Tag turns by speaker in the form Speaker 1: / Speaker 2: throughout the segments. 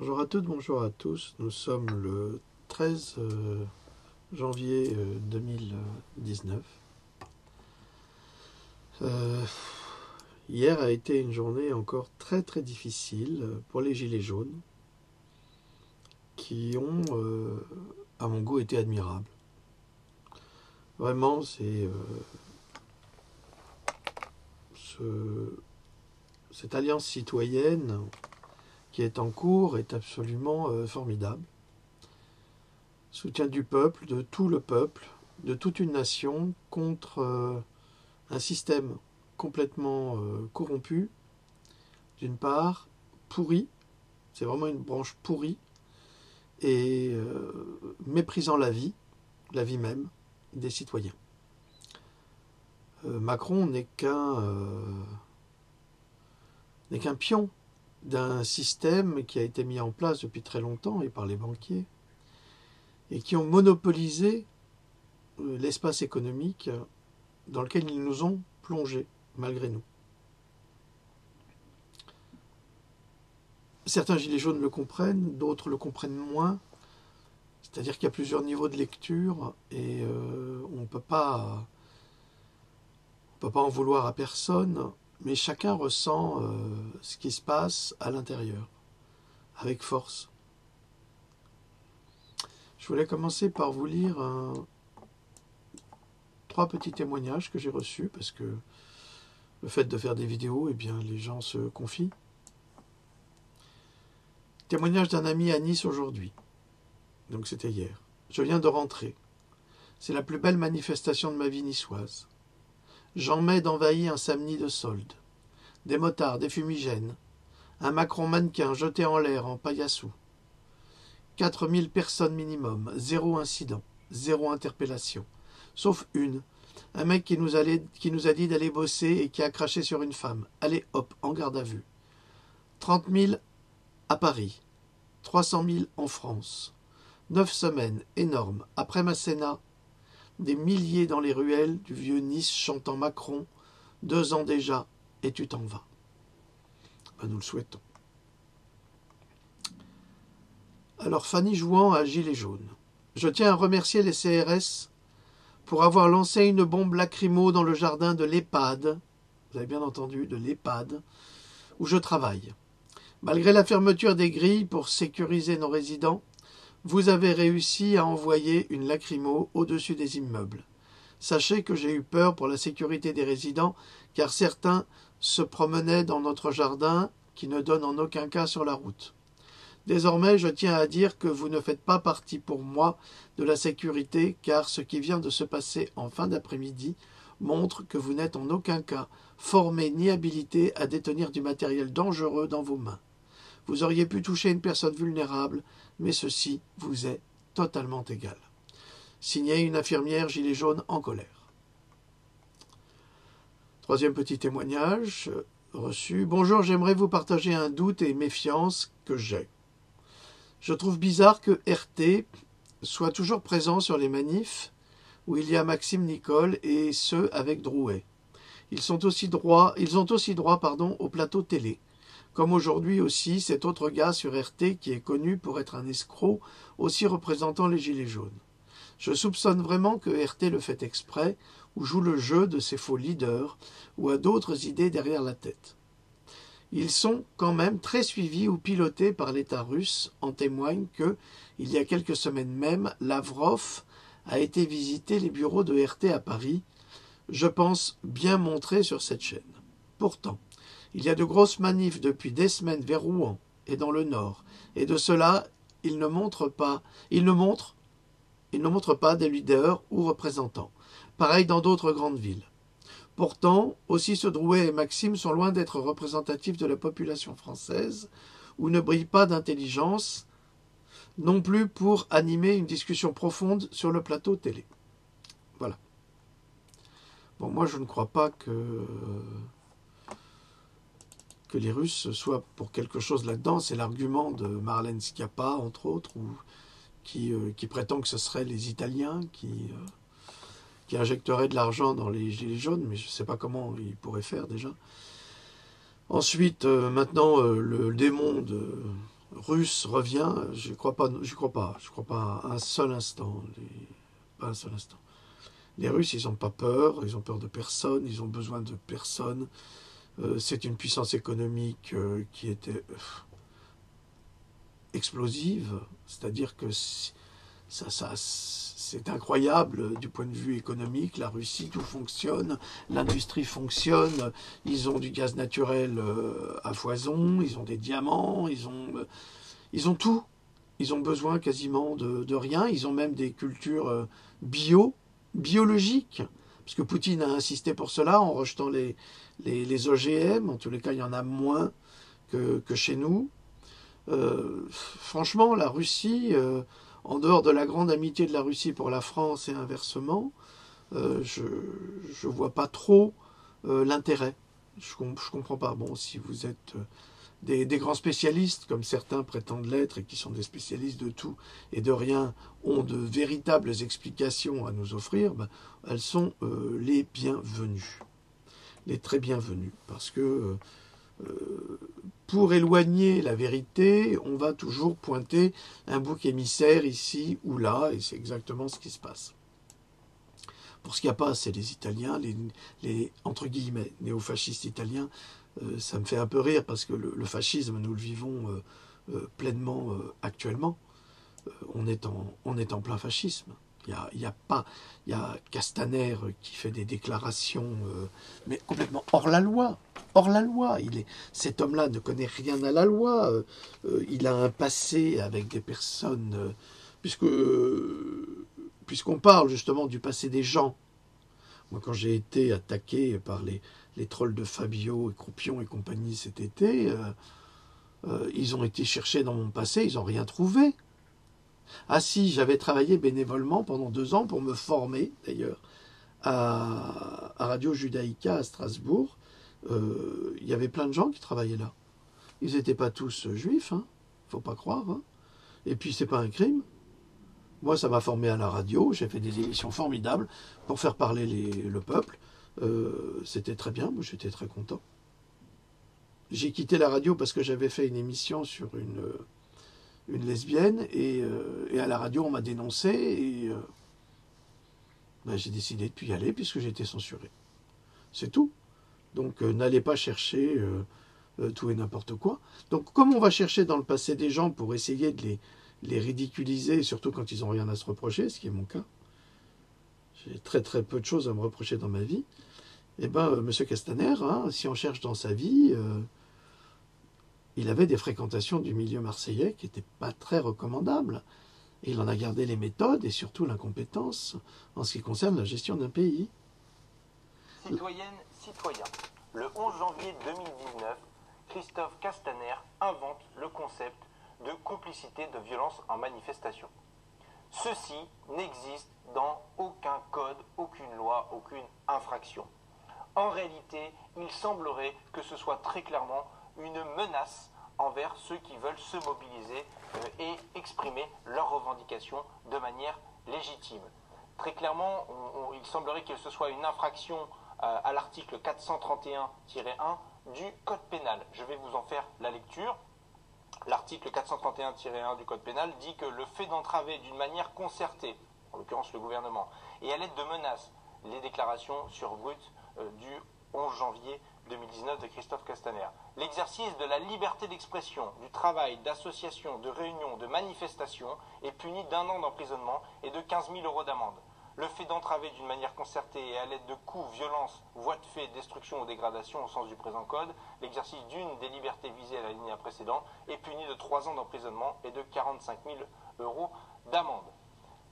Speaker 1: Bonjour à toutes, bonjour à tous. Nous sommes le 13 janvier 2019. Hier a été une journée encore très très difficile pour les Gilets jaunes qui ont, à mon goût, été admirables. Vraiment, cette alliance citoyenne qui est en cours est absolument formidable. Soutien du peuple, de tout le peuple, de toute une nation contre un système complètement corrompu, d'une part, pourri, c'est vraiment une branche pourrie, et méprisant la vie même, des citoyens. Macron n'est qu'un pion d'un système qui a été mis en place depuis très longtemps et par les banquiers, et qui ont monopolisé l'espace économique dans lequel ils nous ont plongés, malgré nous. Certains gilets jaunes le comprennent, d'autres le comprennent moins. C'est-à-dire qu'il y a plusieurs niveaux de lecture et on ne peut pas en vouloir à personne, mais chacun ressent ce qui se passe à l'intérieur, avec force. Je voulais commencer par vous lire 3 petits témoignages que j'ai reçus, parce que le fait de faire des vidéos, eh bien, les gens se confient. Témoignage d'un ami à Nice aujourd'hui. Donc c'était hier. Je viens de rentrer. C'est la plus belle manifestation de ma vie niçoise. Jean Med envahit un samedi de solde. Des motards, des fumigènes. Un Macron mannequin jeté en l'air en paillassou. 4000 personnes minimum. 0 incident. 0 interpellation. Sauf une. Un mec qui nous a dit d'aller bosser et qui a craché sur une femme. Allez hop, en garde à vue. 30 000 à Paris. 300 000 en France. 9 semaines, énorme. Après Masséna, des milliers dans les ruelles du vieux Nice chantant Macron, 2 ans déjà, et tu t'en vas. Ben, nous le souhaitons. Alors Fanny Jouan à Gilets jaunes. Je tiens à remercier les CRS pour avoir lancé une bombe lacrymo dans le jardin de l'EHPAD, vous avez bien entendu, de l'EHPAD, où je travaille. Malgré la fermeture des grilles pour sécuriser nos résidents, vous avez réussi à envoyer une lacrymo au-dessus des immeubles. Sachez que j'ai eu peur pour la sécurité des résidents, car certains se promenaient dans notre jardin, qui ne donne en aucun cas sur la route. Désormais, je tiens à dire que vous ne faites pas partie pour moi de la sécurité, car ce qui vient de se passer en fin d'après-midi montre que vous n'êtes en aucun cas formé ni habilité à détenir du matériel dangereux dans vos mains. Vous auriez pu toucher une personne vulnérable, mais ceci vous est totalement égal. Signé une infirmière gilet jaune en colère. 3e petit témoignage reçu. Bonjour, j'aimerais vous partager un doute et méfiance que j'ai. Je trouve bizarre que RT soit toujours présent sur les manifs où il y a Maxime Nicole et ceux avec Drouet. Ils ont aussi droit au plateau télé. Comme aujourd'hui aussi cet autre gars sur RT qui est connu pour être un escroc, aussi représentant les Gilets jaunes. Je soupçonne vraiment que RT le fait exprès, ou joue le jeu de ses faux leaders, ou a d'autres idées derrière la tête. Ils sont quand même très suivis ou pilotés par l'État russe, en témoigne que, il y a quelques semaines même, Lavrov a été visiter les bureaux de RT à Paris, je pense bien montré sur cette chaîne. Pourtant, il y a de grosses manifs depuis des semaines vers Rouen et dans le Nord, et de cela, ils ne montrent pas des leaders ou représentants. Pareil dans d'autres grandes villes. Pourtant, aussi ce Drouet et Maxime sont loin d'être représentatifs de la population française, où ne brille pas d'intelligence, non plus pour animer une discussion profonde sur le plateau télé. Voilà. Bon, moi je ne crois pas que les Russes soient pour quelque chose là-dedans. C'est l'argument de Marlène Schiappa, entre autres, qui prétend que ce seraient les Italiens qui injecteraient de l'argent dans les Gilets jaunes, mais je ne sais pas comment ils pourraient faire déjà. Ensuite, maintenant, le démon russe revient, je crois pas un seul instant, pas un seul instant. Les Russes, ils n'ont pas peur, ils ont peur de personne, ils ont besoin de personne. C'est une puissance économique qui était explosive, c'est-à-dire que c'est incroyable du point de vue économique. La Russie, tout fonctionne, l'industrie fonctionne, ils ont du gaz naturel à foison, ils ont des diamants, ils ont tout. Ils ont besoin quasiment de rien. Ils ont même des cultures biologiques. Parce que Poutine a insisté pour cela en rejetant les OGM. En tous les cas, il y en a moins que chez nous. Franchement, la Russie, en dehors de la grande amitié de la Russie pour la France et inversement, je ne vois pas trop l'intérêt. Je comprends pas. Bon, si vous êtes des grands spécialistes, comme certains prétendent l'être, et qui sont des spécialistes de tout et de rien, ont de véritables explications à nous offrir, ben, elles sont les bienvenues. Les très bienvenues. Parce que pour éloigner la vérité, on va toujours pointer un bouc émissaire ici ou là, et c'est exactement ce qui se passe. Pour ce qu'il n'y a pas, c'est les Italiens, les entre guillemets, néofascistes italiens. Ça me fait un peu rire parce que le fascisme, nous le vivons pleinement actuellement. On est en plein fascisme. Il y a Castaner qui fait des déclarations, mais complètement hors la loi. Hors la loi. Cet homme-là ne connaît rien à la loi. Il a un passé avec des personnes, puisqu'on parle justement du passé des gens. Moi, quand j'ai été attaqué par les trolls de Fabio et Croupion et compagnie cet été, ils ont été chercher dans mon passé, ils n'ont rien trouvé. Ah si, j'avais travaillé bénévolement pendant 2 ans pour me former, d'ailleurs, à Radio Judaïka à Strasbourg. Il y avait plein de gens qui travaillaient là. Ils n'étaient pas tous juifs, hein, faut pas croire. Hein. Et puis, c'est pas un crime. Moi, ça m'a formé à la radio. J'ai fait des émissions formidables pour faire parler le peuple. C'était très bien. Moi, j'étais très content. J'ai quitté la radio parce que j'avais fait une émission sur une lesbienne et à la radio, on m'a dénoncé et ben, j'ai décidé de plus y aller puisque j'ai été censuré. C'est tout. Donc, n'allez pas chercher tout et n'importe quoi. Donc, comme on va chercher dans le passé des gens pour essayer de les ridiculiser, surtout quand ils n'ont rien à se reprocher, ce qui est mon cas. J'ai très très peu de choses à me reprocher dans ma vie. Eh bien, M. Castaner, hein, si on cherche dans sa vie, il avait des fréquentations du milieu marseillais qui n'étaient pas très recommandables. Et il en a gardé les méthodes et surtout l'incompétence en ce qui concerne la gestion d'un pays.
Speaker 2: Citoyennes, citoyens, le 11 janvier 2019, Christophe Castaner invente le concept de complicité de violence en manifestation. Ceci n'existe dans aucun code, aucune loi, aucune infraction. En réalité, il semblerait que ce soit très clairement une menace envers ceux qui veulent se mobiliser et exprimer leurs revendications de manière légitime. Très clairement, il semblerait que ce soit une infraction à l'article 431-1 du Code pénal. Je vais vous en faire la lecture. L'article 431-1 du Code pénal dit que le fait d'entraver d'une manière concertée, en l'occurrence le gouvernement, et à l'aide de menaces, les déclarations sur Brut du 11 janvier 2019 de Christophe Castaner. L'exercice de la liberté d'expression, du travail, d'association, de réunion, de manifestation est puni d'1 an d'emprisonnement et de 15 000 € d'amende. Le fait d'entraver d'une manière concertée et à l'aide de coups, violences, voies de fait, destruction ou dégradation au sens du présent code, l'exercice d'une des libertés visées à l'alinéa précédent est puni de 3 ans d'emprisonnement et de 45 000 € d'amende.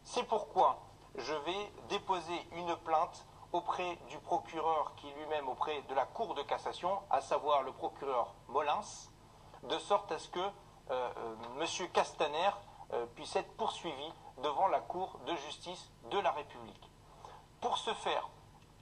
Speaker 2: C'est pourquoi je vais déposer une plainte auprès du procureur qui lui-même auprès de la Cour de cassation, à savoir le procureur Molins, de sorte à ce que M. Castaner puisse être poursuivi devant la Cour de justice de la République. Pour ce faire,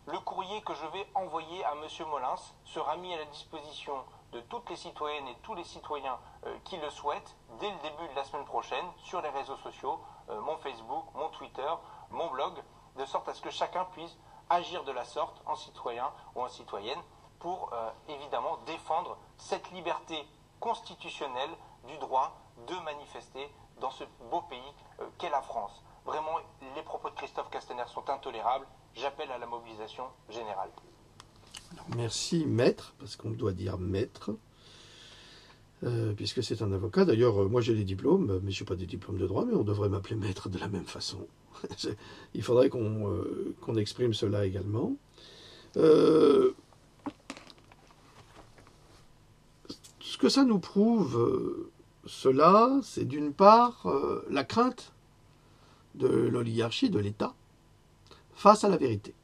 Speaker 2: le courrier que je vais envoyer à M. Molins sera mis à la disposition de toutes les citoyennes et tous les citoyens qui le souhaitent dès le début de la semaine prochaine sur les réseaux sociaux, mon Facebook, mon Twitter, mon blog, de sorte à ce que chacun puisse agir de la sorte en citoyen ou en citoyenne pour évidemment défendre cette liberté constitutionnelle du droit de manifester dans ce beau pays qu'est la France. Vraiment, les propos de Christophe Castaner sont intolérables. J'appelle à la mobilisation générale.
Speaker 1: Alors, merci maître, parce qu'on doit dire maître, puisque c'est un avocat. D'ailleurs, moi j'ai des diplômes, mais je n'ai pas des diplômes de droit, mais on devrait m'appeler maître de la même façon. Il faudrait qu'on exprime cela également. Ce que ça nous prouve, cela, c'est d'une part la crainte de l'oligarchie, de l'État, face à la vérité,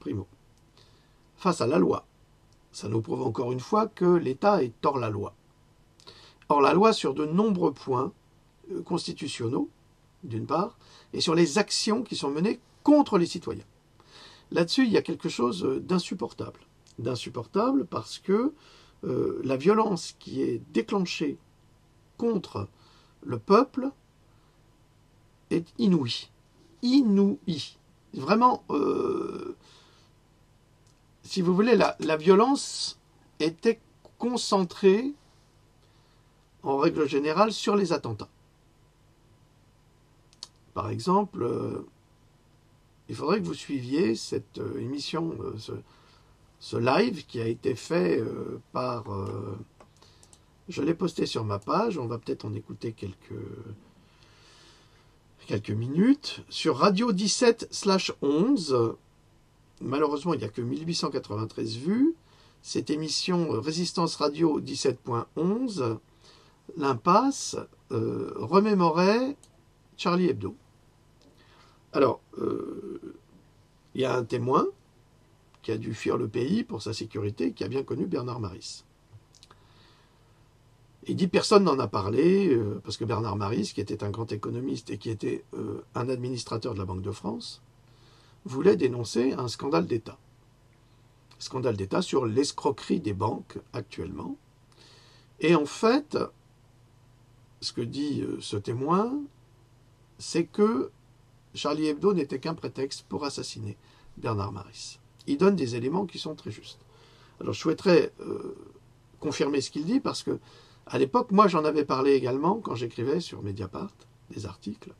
Speaker 1: primo. Face à la loi. Ça nous prouve encore une fois que l'État est hors la loi. Hors la loi sur de nombreux points constitutionnels, d'une part, et sur les actions qui sont menées contre les citoyens. Là-dessus, il y a quelque chose d'insupportable. D'insupportable parce que la violence qui est déclenchée contre le peuple est inouïe. Inouïe. Vraiment, si vous voulez, la violence était concentrée, en règle générale, sur les attentats. Par exemple, il faudrait que vous suiviez cette émission, ce live qui a été fait par... je l'ai posté sur ma page, on va peut-être en écouter quelques minutes. Sur Radio 17/11, malheureusement il n'y a que 1893 vues, cette émission Résistance Radio 17.11, l'impasse, remémorait Charlie Hebdo. Alors, il y a un témoin qui a dû fuir le pays pour sa sécurité, qui a bien connu Bernard Maris. Il dit personne n'en a parlé, parce que Bernard Maris, qui était un grand économiste et qui était un administrateur de la Banque de France, voulait dénoncer un scandale d'État. Scandale d'État sur l'escroquerie des banques actuellement. Et en fait, ce que dit ce témoin, c'est que Charlie Hebdo n'était qu'un prétexte pour assassiner Bernard Maris. Il donne des éléments qui sont très justes. Alors je souhaiterais confirmer ce qu'il dit, parce que à l'époque, moi j'en avais parlé également quand j'écrivais sur Mediapart des articles,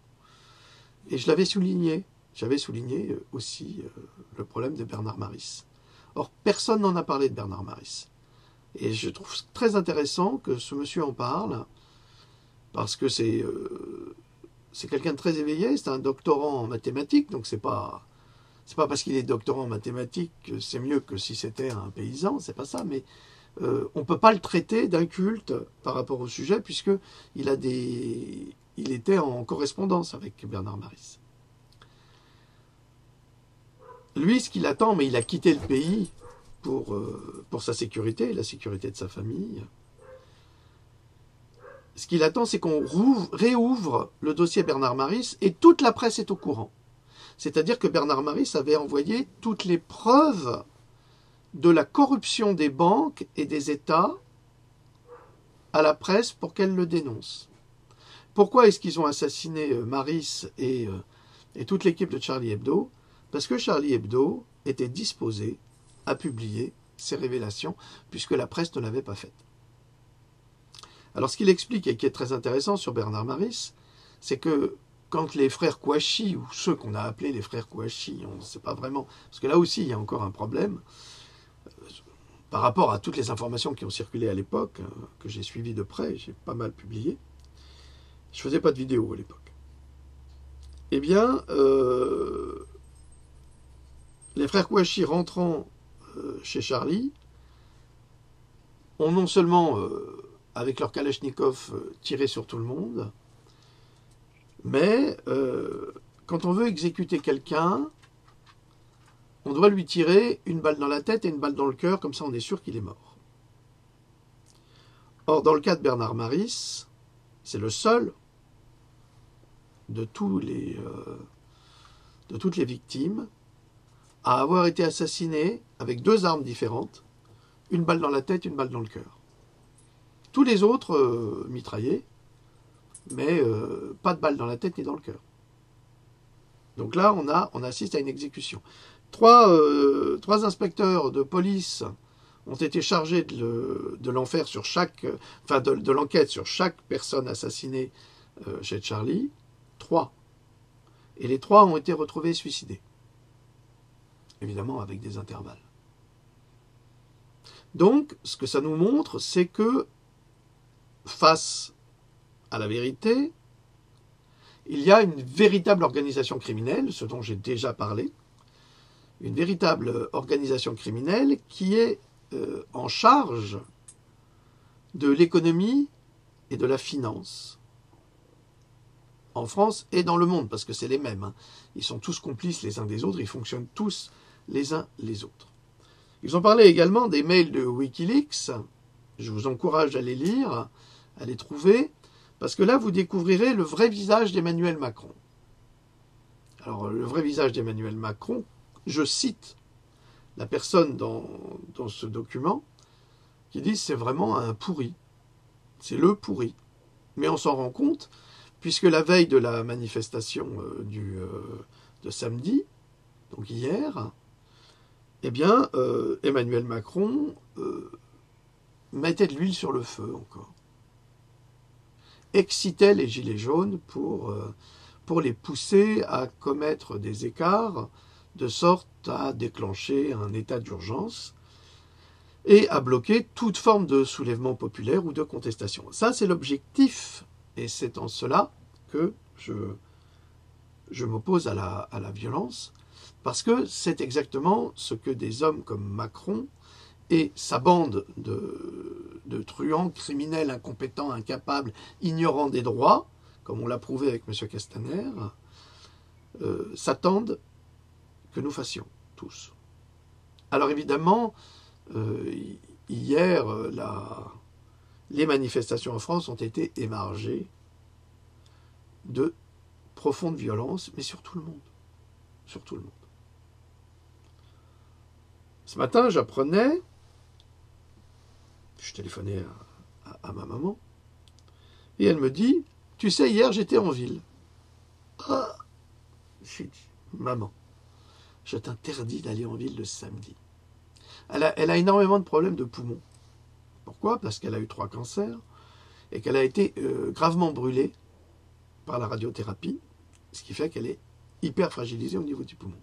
Speaker 1: et je l'avais souligné. J'avais souligné aussi le problème de Bernard Maris. Or, personne n'en a parlé de Bernard Maris. Et je trouve très intéressant que ce monsieur en parle, parce que c'est quelqu'un de très éveillé, c'est un doctorant en mathématiques, donc c'est pas parce qu'il est doctorant en mathématiques que c'est mieux que si c'était un paysan, c'est pas ça, mais on ne peut pas le traiter d'inculte par rapport au sujet, puisqu'il était en correspondance avec Bernard Maris. Lui, ce qu'il attend, mais il a quitté le pays pour sa sécurité, la sécurité de sa famille. Ce qu'il attend, c'est qu'on réouvre le dossier Bernard Maris, et toute la presse est au courant. C'est-à-dire que Bernard Maris avait envoyé toutes les preuves de la corruption des banques et des États à la presse pour qu'elle le dénonce. Pourquoi est-ce qu'ils ont assassiné Maris et toute l'équipe de Charlie Hebdo? Parce que Charlie Hebdo était disposé à publier ces révélations, puisque la presse ne l'avait pas faite. Alors ce qu'il explique, et qui est très intéressant sur Bernard Maris, c'est que quand les frères Kouachi, ou ceux qu'on a appelés les frères Kouachi, on ne sait pas vraiment, parce que là aussi il y a encore un problème, par rapport à toutes les informations qui ont circulé à l'époque, que j'ai suivies de près, j'ai pas mal publié, je ne faisais pas de vidéo à l'époque. Eh bien, les frères Kouachi rentrant chez Charlie ont non seulement, avec leur Kalachnikov, tiré sur tout le monde, mais quand on veut exécuter quelqu'un, on doit lui tirer une balle dans la tête et une balle dans le cœur, comme ça on est sûr qu'il est mort. Or, dans le cas de Bernard Maris, c'est le seul de toutes les victimes à avoir été assassiné avec 2 armes différentes, une balle dans la tête, une balle dans le cœur. Tous les autres mitraillés, mais pas de balle dans la tête ni dans le cœur. Donc là, on assiste à une exécution. Trois inspecteurs de police ont été chargés de l'enfer sur chaque, enfin de l'enquête sur chaque personne assassinée chez Charlie. 3. Et les 3 ont été retrouvés suicidés. Évidemment avec des intervalles. Donc, ce que ça nous montre, c'est que face à la vérité, il y a une véritable organisation criminelle, ce dont j'ai déjà parlé, une véritable organisation criminelle qui est en charge de l'économie et de la finance, en France et dans le monde, parce que c'est les mêmes. Hein. Ils sont tous complices les uns des autres, ils fonctionnent tous les uns les autres. Ils ont parlé également des mails de Wikileaks. Je vous encourage à les lire, à les trouver, parce que là, vous découvrirez le vrai visage d'Emmanuel Macron. Alors, le vrai visage d'Emmanuel Macron, je cite la personne dans ce document, qui dit c'est vraiment un pourri. C'est le pourri. Mais on s'en rend compte, puisque la veille de la manifestation de samedi, donc hier, eh bien, Emmanuel Macron mettait de l'huile sur le feu encore. Excitait les gilets jaunes pour les pousser à commettre des écarts de sorte à déclencher un état d'urgence et à bloquer toute forme de soulèvement populaire ou de contestation. Ça, c'est l'objectif, et c'est en cela que je m'oppose à la violence, parce que c'est exactement ce que des hommes comme Macron et sa bande de truands, criminels, incompétents, incapables, ignorants des droits, comme on l'a prouvé avec M. Castaner, s'attendent que nous fassions, tous. Alors évidemment, hier, les manifestations en France ont été émargées de profonde violence, mais sur tout le monde. Sur tout le monde. Ce matin, j'apprenais, je téléphonais à ma maman, et elle me dit, tu sais, hier j'étais en ville. Ah, j'ai dit, maman, je t'interdis d'aller en ville le samedi. Elle a énormément de problèmes de poumons. Pourquoi? Parce qu'elle a eu 3 cancers et qu'elle a été gravement brûlée par la radiothérapie, ce qui fait qu'elle est hyper fragilisée au niveau du poumon.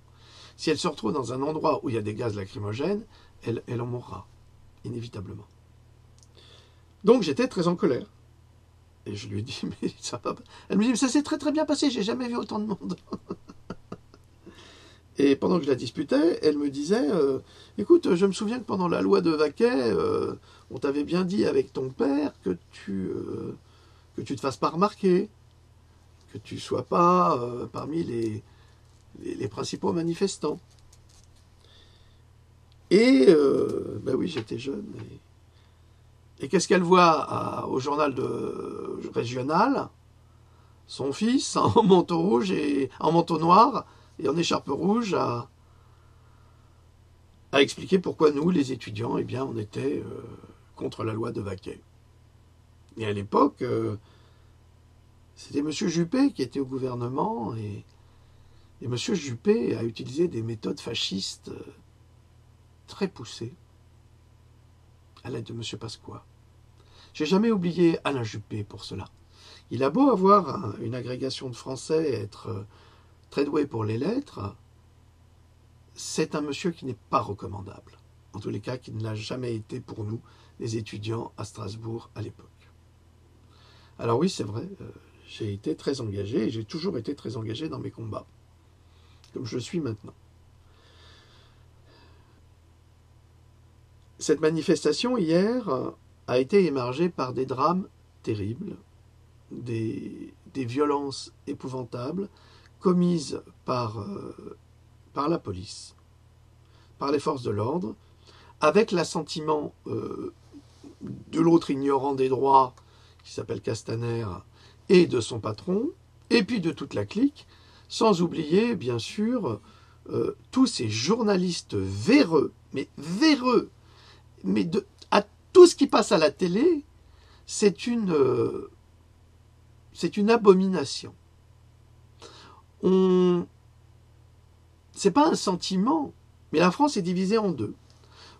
Speaker 1: Si elle se retrouve dans un endroit où il y a des gaz lacrymogènes, elle en mourra, inévitablement. Donc j'étais très en colère. Et je lui ai dit, mais ça va pas. Elle me dit, mais ça s'est très très bien passé, j'ai jamais vu autant de monde. Et pendant que je la disputais, elle me disait, écoute, je me souviens que pendant la loi de Vaquet, on t'avait bien dit avec ton père que tu te fasses pas remarquer, que tu sois pas parmi les principaux manifestants. Et, ben oui, j'étais jeune. Et qu'est-ce qu'elle voit au journal régional? Son fils en manteau rouge et en manteau noir et en écharpe rouge à expliquer pourquoi nous, les étudiants, eh bien, on était contre la loi de Vaquet. Et à l'époque, c'était M. Juppé qui était au gouvernement et M. Juppé a utilisé des méthodes fascistes très poussées à l'aide de M. Pasqua. J'ai jamais oublié Alain Juppé pour cela. Il a beau avoir une agrégation de français, être très doué pour les lettres, c'est un monsieur qui n'est pas recommandable. En tous les cas, qui ne l'a jamais été pour nous, les étudiants à Strasbourg à l'époque. Alors oui, c'est vrai, j'ai été très engagé et j'ai toujours été très engagé dans mes combats, comme je le suis maintenant. Cette manifestation hier a été émargée par des drames terribles, des violences épouvantables commises par la police, par les forces de l'ordre, avec l'assentiment de l'autre ignorant des droits, qui s'appelle Castaner, et de son patron, et puis de toute la clique, sans oublier, bien sûr, tous ces journalistes véreux, mais à tout ce qui passe à la télé, c'est une abomination. C'est pas un sentiment, mais la France est divisée en deux.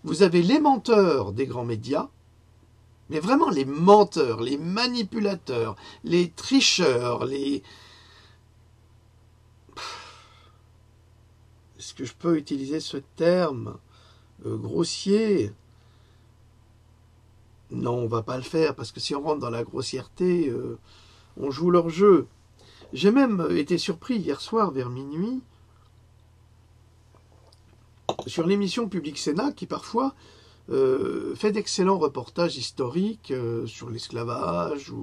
Speaker 1: vous avez les menteurs des grands médias, mais vraiment les menteurs, les manipulateurs, les tricheurs, les... Est-ce que je peux utiliser ce terme grossier? Non, on va pas le faire, parce que si on rentre dans la grossièreté, on joue leur jeu. J'ai même été surpris hier soir vers minuit sur l'émission Public Sénat qui parfois fait d'excellents reportages historiques sur l'esclavage.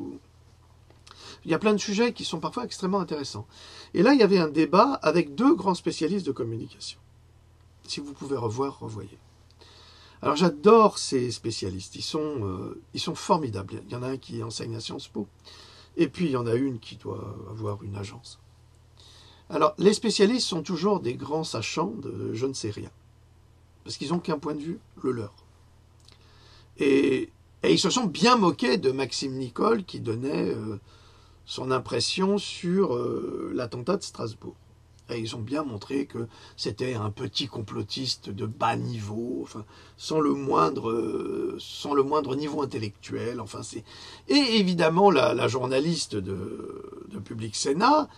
Speaker 1: Il y a plein de sujets qui sont parfois extrêmement intéressants. Et là, il y avait un débat avec deux grands spécialistes de communication. Si vous pouvez revoir, revoyez. Alors j'adore ces spécialistes, ils sont formidables. Il y en a un qui enseigne à Sciences Po, et puis il y en a une qui doit avoir une agence. Alors les spécialistes sont toujours des grands sachants de je ne sais rien, parce qu'ils n'ont qu'un point de vue, le leur. Et ils se sont bien moqués de Maxime Nicole qui donnait son impression sur l'attentat de Strasbourg. Et ils ont bien montré que c'était un petit complotiste de bas niveau, enfin, sans le moindre niveau intellectuel. Enfin, et évidemment, la journaliste de Public Sénat,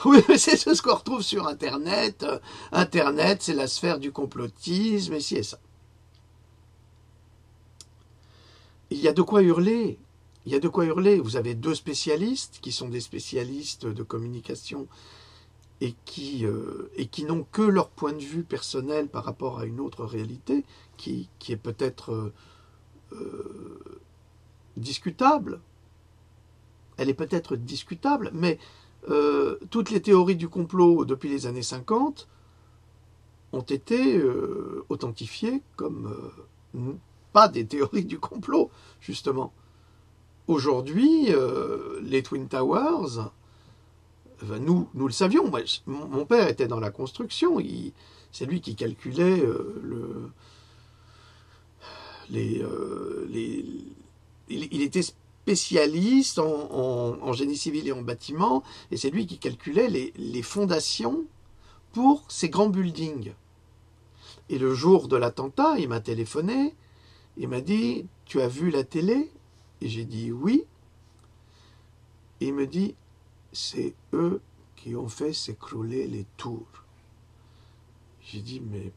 Speaker 1: oui, c'est ce qu'on retrouve sur Internet. Internet, c'est la sphère du complotisme, et ci et ça. Il y a de quoi hurler. Il y a de quoi hurler. Vous avez deux spécialistes qui sont des spécialistes de communication et qui n'ont que leur point de vue personnel par rapport à une autre réalité qui est peut-être discutable. Elle est peut-être discutable, mais toutes les théories du complot depuis les années 50 ont été authentifiées comme pas des théories du complot, justement. Aujourd'hui, les Twin Towers... Nous le savions. Mon père était dans la construction. C'est lui qui calculait il était spécialiste en génie civil et en bâtiment, et c'est lui qui calculait les fondations pour ces grands buildings. Et le jour de l'attentat, il m'a téléphoné, il m'a dit « Tu as vu la télé ?» Et j'ai dit « Oui ». Et il me dit « C'est eux qui ont fait s'écrouler les tours. » J'ai dit « Mais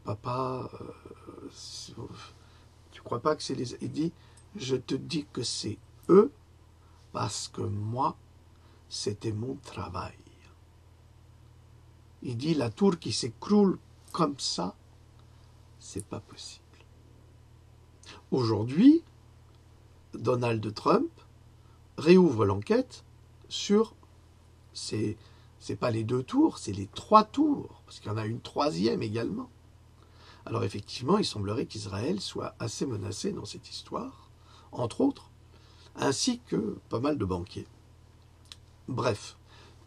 Speaker 1: papa, tu crois pas que c'est les... » Il dit « Je te dis que c'est eux parce que moi, c'était mon travail. » Il dit « La tour qui s'écroule comme ça, c'est pas possible. » Aujourd'hui, Donald Trump réouvre l'enquête sur c'est pas les 2 tours, c'est les 3 tours, parce qu'il y en a une 3e également. Alors effectivement, il semblerait qu'Israël soit assez menacé dans cette histoire, entre autres, ainsi que pas mal de banquiers. Bref,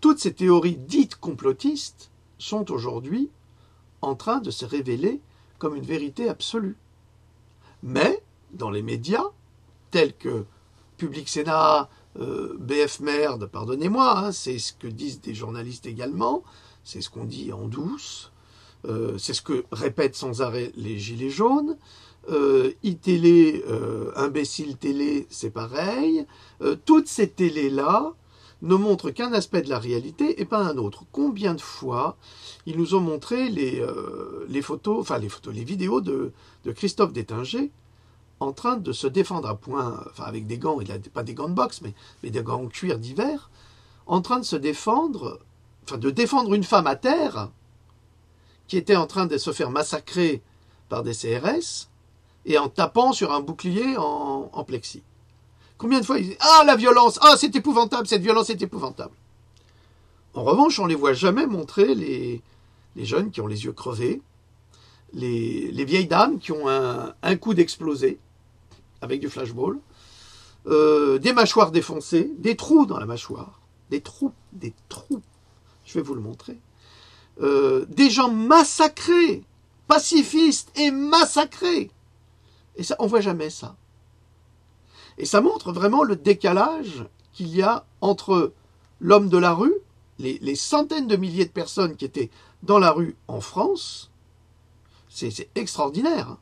Speaker 1: toutes ces théories dites complotistes sont aujourd'hui en train de se révéler comme une vérité absolue. Mais, dans les médias, tels que Public Sénat, BF Merde, pardonnez-moi, hein, c'est ce que disent des journalistes également, c'est ce qu'on dit en douce, c'est ce que répètent sans arrêt les Gilets jaunes, iTélé, Imbécile Télé, c'est pareil, toutes ces télés-là ne montrent qu'un aspect de la réalité et pas un autre. Combien de fois ils nous ont montré les vidéos de Christophe Détinger en train de se défendre à point, enfin avec des gants, pas des gants de boxe, mais des gants en cuir d'hiver, en train de se défendre, enfin de défendre une femme à terre qui était en train de se faire massacrer par des CRS et en tapant sur un bouclier en plexi. Combien de fois ils disent « Ah, la violence! Ah, c'est épouvantable, cette violence est épouvantable !» En revanche, on ne les voit jamais montrer les jeunes qui ont les yeux crevés, les vieilles dames qui ont un coup d'explosé avec du flashball, des mâchoires défoncées, des trous dans la mâchoire, des trous, je vais vous le montrer, des gens massacrés, pacifistes et massacrés. Et ça, on ne voit jamais ça. Et ça montre vraiment le décalage qu'il y a entre l'homme de la rue, les centaines de milliers de personnes qui étaient dans la rue en France. C'est extraordinaire.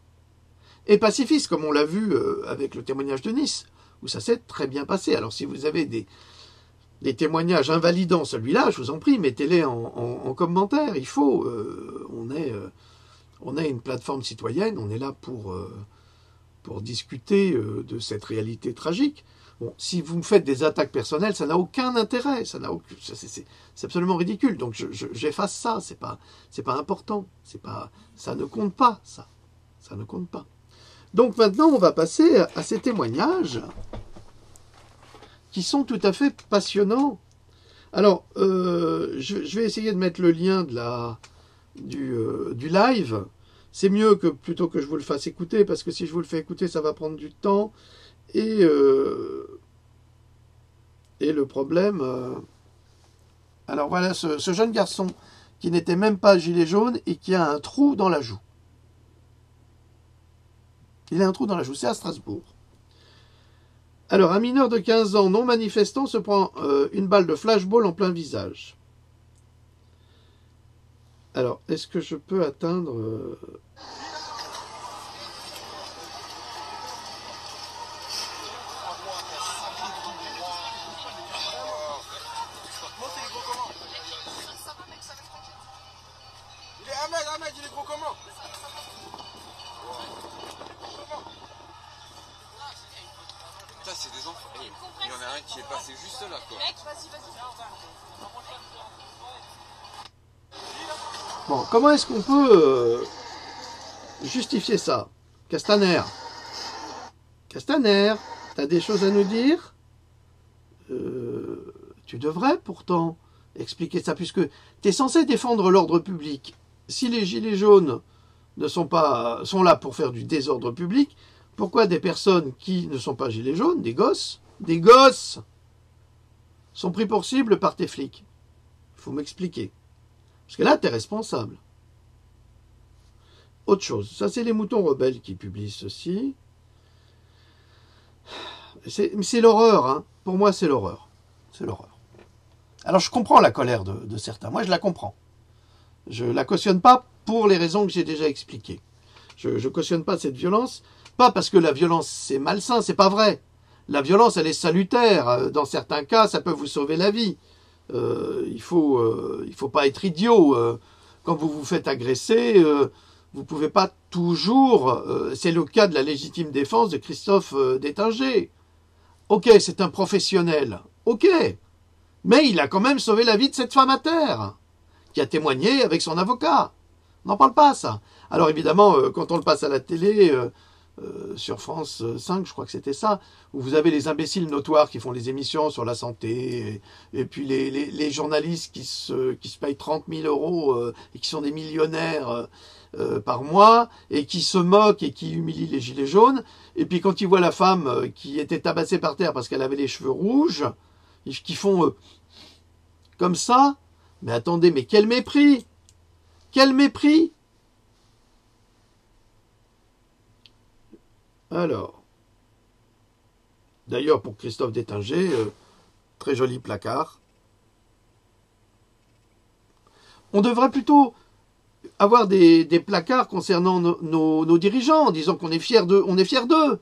Speaker 1: Et pacifiste, comme on l'a vu avec le témoignage de Nice, où ça s'est très bien passé. Alors si vous avez des témoignages invalidant celui-là, je vous en prie, mettez-les en commentaire. Il faut. On est une plateforme citoyenne, on est là pour discuter de cette réalité tragique. Bon, si vous me faites des attaques personnelles, ça n'a aucun intérêt, c'est absolument ridicule. Donc j'efface ça, c'est pas important, ça ne compte pas, ça ne compte pas. Donc maintenant, on va passer à ces témoignages qui sont tout à fait passionnants. Alors, je vais essayer de mettre le lien du live. C'est mieux que plutôt que je vous le fasse écouter, parce que si je vous le fais écouter, ça va prendre du temps. Et le problème... alors voilà, ce jeune garçon qui n'était même pas gilet jaune et qui a un trou dans la joue. Il a un trou dans la joue, c'est à Strasbourg. Alors, un mineur de 15 ans non manifestant se prend une balle de flashball en plein visage. Alors, est-ce que je peux atteindre...
Speaker 3: Il est gros comment? Putain, c'est des enfants. Hey, il y en a un qui est passé juste là, quoi. Mec, vas-y.
Speaker 1: Bon, comment est-ce qu'on peut justifier ça? Castaner, t'as des choses à nous dire? Tu devrais pourtant expliquer ça, puisque tu es censé défendre l'ordre public. Si les gilets jaunes sont là pour faire du désordre public, pourquoi des personnes qui ne sont pas gilets jaunes, des gosses, sont pris pour cible par tes flics? Il faut m'expliquer. Parce que là, tu es responsable. Autre chose, ça c'est les moutons rebelles qui publient ceci. C'est l'horreur, hein. Pour moi c'est l'horreur. C'est l'horreur. Alors je comprends la colère de certains, moi je la comprends. Je la cautionne pas pour les raisons que j'ai déjà expliquées. Je cautionne pas cette violence, pas parce que la violence c'est malsain, c'est pas vrai. La violence elle est salutaire, dans certains cas ça peut vous sauver la vie. Il faut pas être idiot. Quand vous vous faites agresser, vous pouvez pas toujours... c'est le cas de la légitime défense de Christophe Détinger. Ok, c'est un professionnel. Ok. Mais il a quand même sauvé la vie de cette femme à terre, qui a témoigné avec son avocat. On n'en parle pas, ça. Alors évidemment, quand on le passe à la télé... sur France 5, je crois que c'était ça, où vous avez les imbéciles notoires qui font les émissions sur la santé, et puis les journalistes qui se payent 30 000 € et qui sont des millionnaires par mois, et qui se moquent et qui humilient les gilets jaunes, et puis quand ils voient la femme qui était tabassée par terre parce qu'elle avait les cheveux rouges, qui font comme ça, mais attendez, mais quel mépris! Quel mépris! Alors, d'ailleurs pour Christophe Détinger, très joli placard. On devrait plutôt avoir des placards concernant nos dirigeants, en disant qu'on est fiers d'eux. On est fiers d'eux.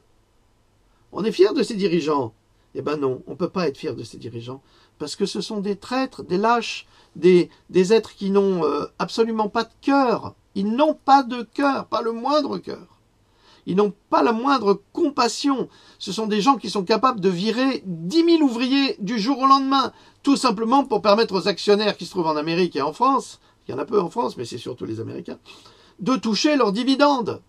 Speaker 1: On est fiers de ces dirigeants. Eh ben non, on ne peut pas être fiers de ces dirigeants, parce que ce sont des traîtres, des lâches, des êtres qui n'ont absolument pas de cœur. Ils n'ont pas de cœur, pas le moindre cœur. Ils n'ont pas la moindre compassion. Ce sont des gens qui sont capables de virer 10 000 ouvriers du jour au lendemain, tout simplement pour permettre aux actionnaires qui se trouvent en Amérique et en France, il y en a peu en France, mais c'est surtout les Américains, de toucher leurs dividendes.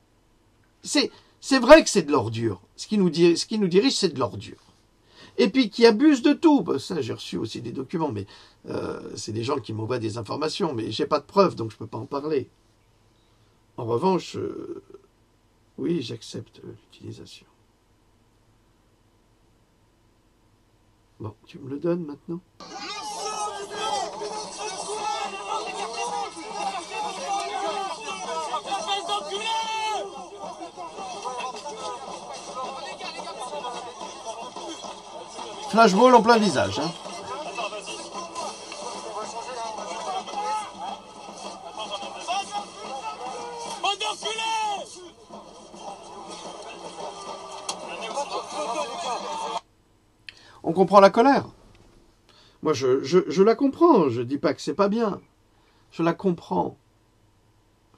Speaker 1: C'est vrai que c'est de l'ordure. Ce qui nous dirige, c'est de l'ordure. Et puis qui abusent de tout. Ben, ça, j'ai reçu aussi des documents, mais c'est des gens qui m'envoient des informations, mais j'ai pas de preuves, donc je peux pas en parler. En revanche... oui, j'accepte l'utilisation. Bon, tu me le donnes maintenant? Flashball en plein visage, hein.
Speaker 4: Bande d'enculés!
Speaker 1: On comprend la colère. Moi, je la comprends. Je ne dis pas que c'est pas bien. Je la comprends.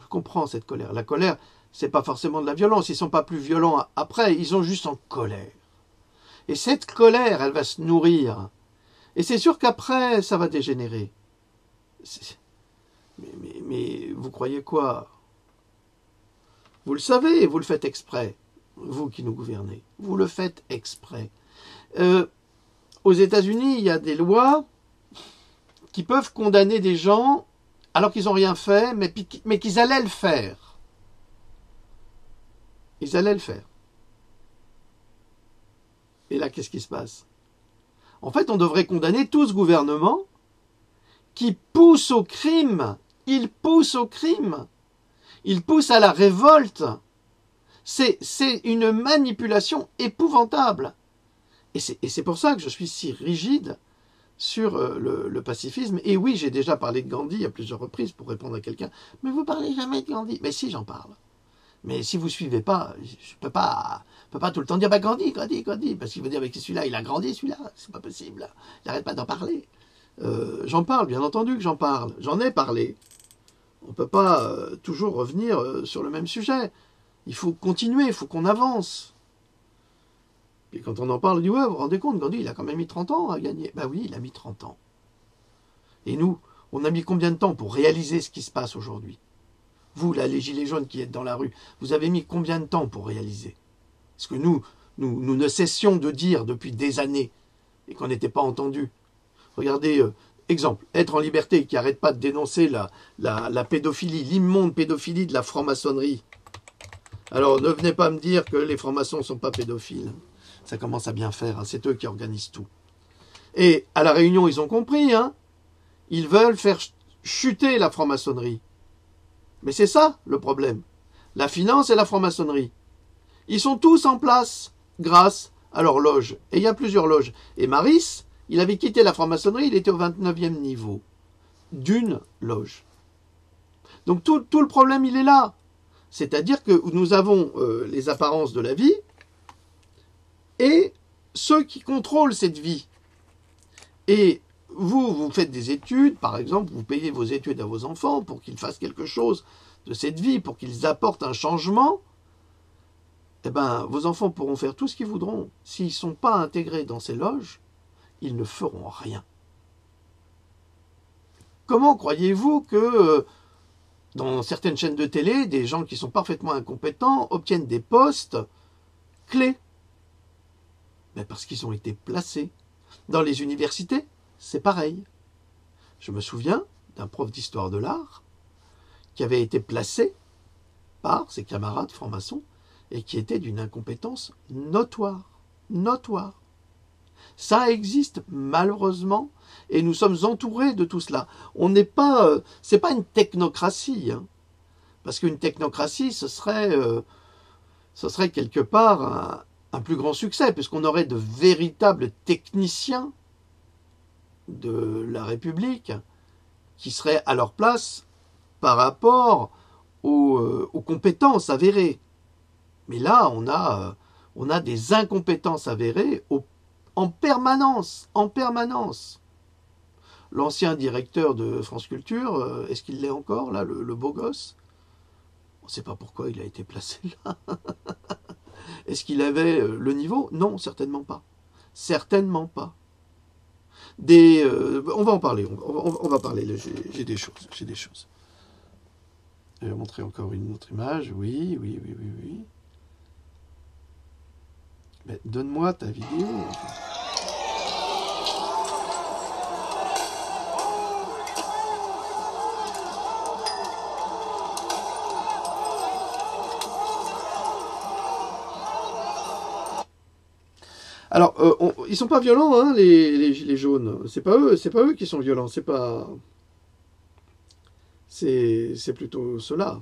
Speaker 1: Je comprends cette colère. La colère, c'est pas forcément de la violence. Ils sont pas plus violents après. Ils sont juste en colère. Et cette colère, elle va se nourrir. Et c'est sûr qu'après, ça va dégénérer. Mais vous croyez quoi? Vous le savez, vous le faites exprès. Vous qui nous gouvernez. Vous le faites exprès. Aux États-Unis, il y a des lois qui peuvent condamner des gens alors qu'ils n'ont rien fait, mais qu'ils allaient le faire. Ils allaient le faire. Et là, qu'est-ce qui se passe? En fait, on devrait condamner tout ce gouvernement qui pousse au crime. Il pousse au crime. Il pousse à la révolte. C'est une manipulation épouvantable. Et c'est pour ça que je suis si rigide sur le pacifisme. Et oui, j'ai déjà parlé de Gandhi à plusieurs reprises pour répondre à quelqu'un. Mais vous parlez jamais de Gandhi. Mais si, j'en parle. Mais si vous suivez pas, je peux pas tout le temps dire Gandhi, parce qu'il veut dire avec celui-là, il a grandi celui-là, c'est pas possible. Il n'arrête pas d'en parler. J'en parle, bien entendu que j'en parle. J'en ai parlé. On peut pas toujours revenir sur le même sujet. Il faut continuer, il faut qu'on avance. Puis quand on en parle, on dit ouais, vous vous rendez compte, Gandhi, il a quand même mis 30 ans à gagner. Ben oui, il a mis 30 ans. Et nous, on a mis combien de temps pour réaliser ce qui se passe aujourd'hui? Vous, là, les gilets jaunes qui êtes dans la rue, vous avez mis combien de temps pour réaliser? Parce que nous ne cessions de dire depuis des années et qu'on n'était pas entendus. Regardez, exemple, Être en liberté, qui n'arrête pas de dénoncer la pédophilie, l'immonde pédophilie de la franc-maçonnerie. Alors, ne venez pas me dire que les francs-maçons ne sont pas pédophiles. Ça commence à bien faire, hein. C'est eux qui organisent tout. Et à la Réunion, ils ont compris, hein. Ils veulent faire chuter la franc-maçonnerie. Mais c'est ça, le problème. La finance et la franc-maçonnerie. Ils sont tous en place grâce à leur loge. Et il y a plusieurs loges. Et Maris, il avait quitté la franc-maçonnerie, il était au 29e niveau d'une loge. Donc tout le problème, il est là. C'est-à-dire que nous avons les apparences de la vie et ceux qui contrôlent cette vie. Et vous faites des études, par exemple, vous payez vos études à vos enfants pour qu'ils fassent quelque chose de cette vie, pour qu'ils apportent un changement. Eh bien, vos enfants pourront faire tout ce qu'ils voudront. S'ils ne sont pas intégrés dans ces loges, ils ne feront rien. Comment croyez-vous que dans certaines chaînes de télé, des gens qui sont parfaitement incompétents obtiennent des postes clés? Mais parce qu'ils ont été placés. Dans les universités, c'est pareil. Je me souviens d'un prof d'histoire de l'art qui avait été placé par ses camarades francs-maçons et qui était d'une incompétence notoire. Notoire. Ça existe malheureusement et nous sommes entourés de tout cela. On n'est pas, c'est pas une technocratie, hein, parce qu'une technocratie, ce serait quelque part un plus grand succès, puisqu'on aurait de véritables techniciens de la République qui seraient à leur place par rapport aux compétences avérées. Mais là, on a des incompétences avérées en permanence, en permanence. L'ancien directeur de France Culture, est-ce qu'il l'est encore, là, le beau gosse? On ne sait pas pourquoi il a été placé là. Est-ce qu'il avait le niveau? Non, certainement pas. Certainement pas. On va en parler, on va parler, j'ai des choses. Je vais montrer encore une autre image, oui. Mais donne-moi ta vidéo. Alors, ils sont pas violents, hein, les gilets jaunes. C'est pas eux qui sont violents. C'est plutôt ceux-là.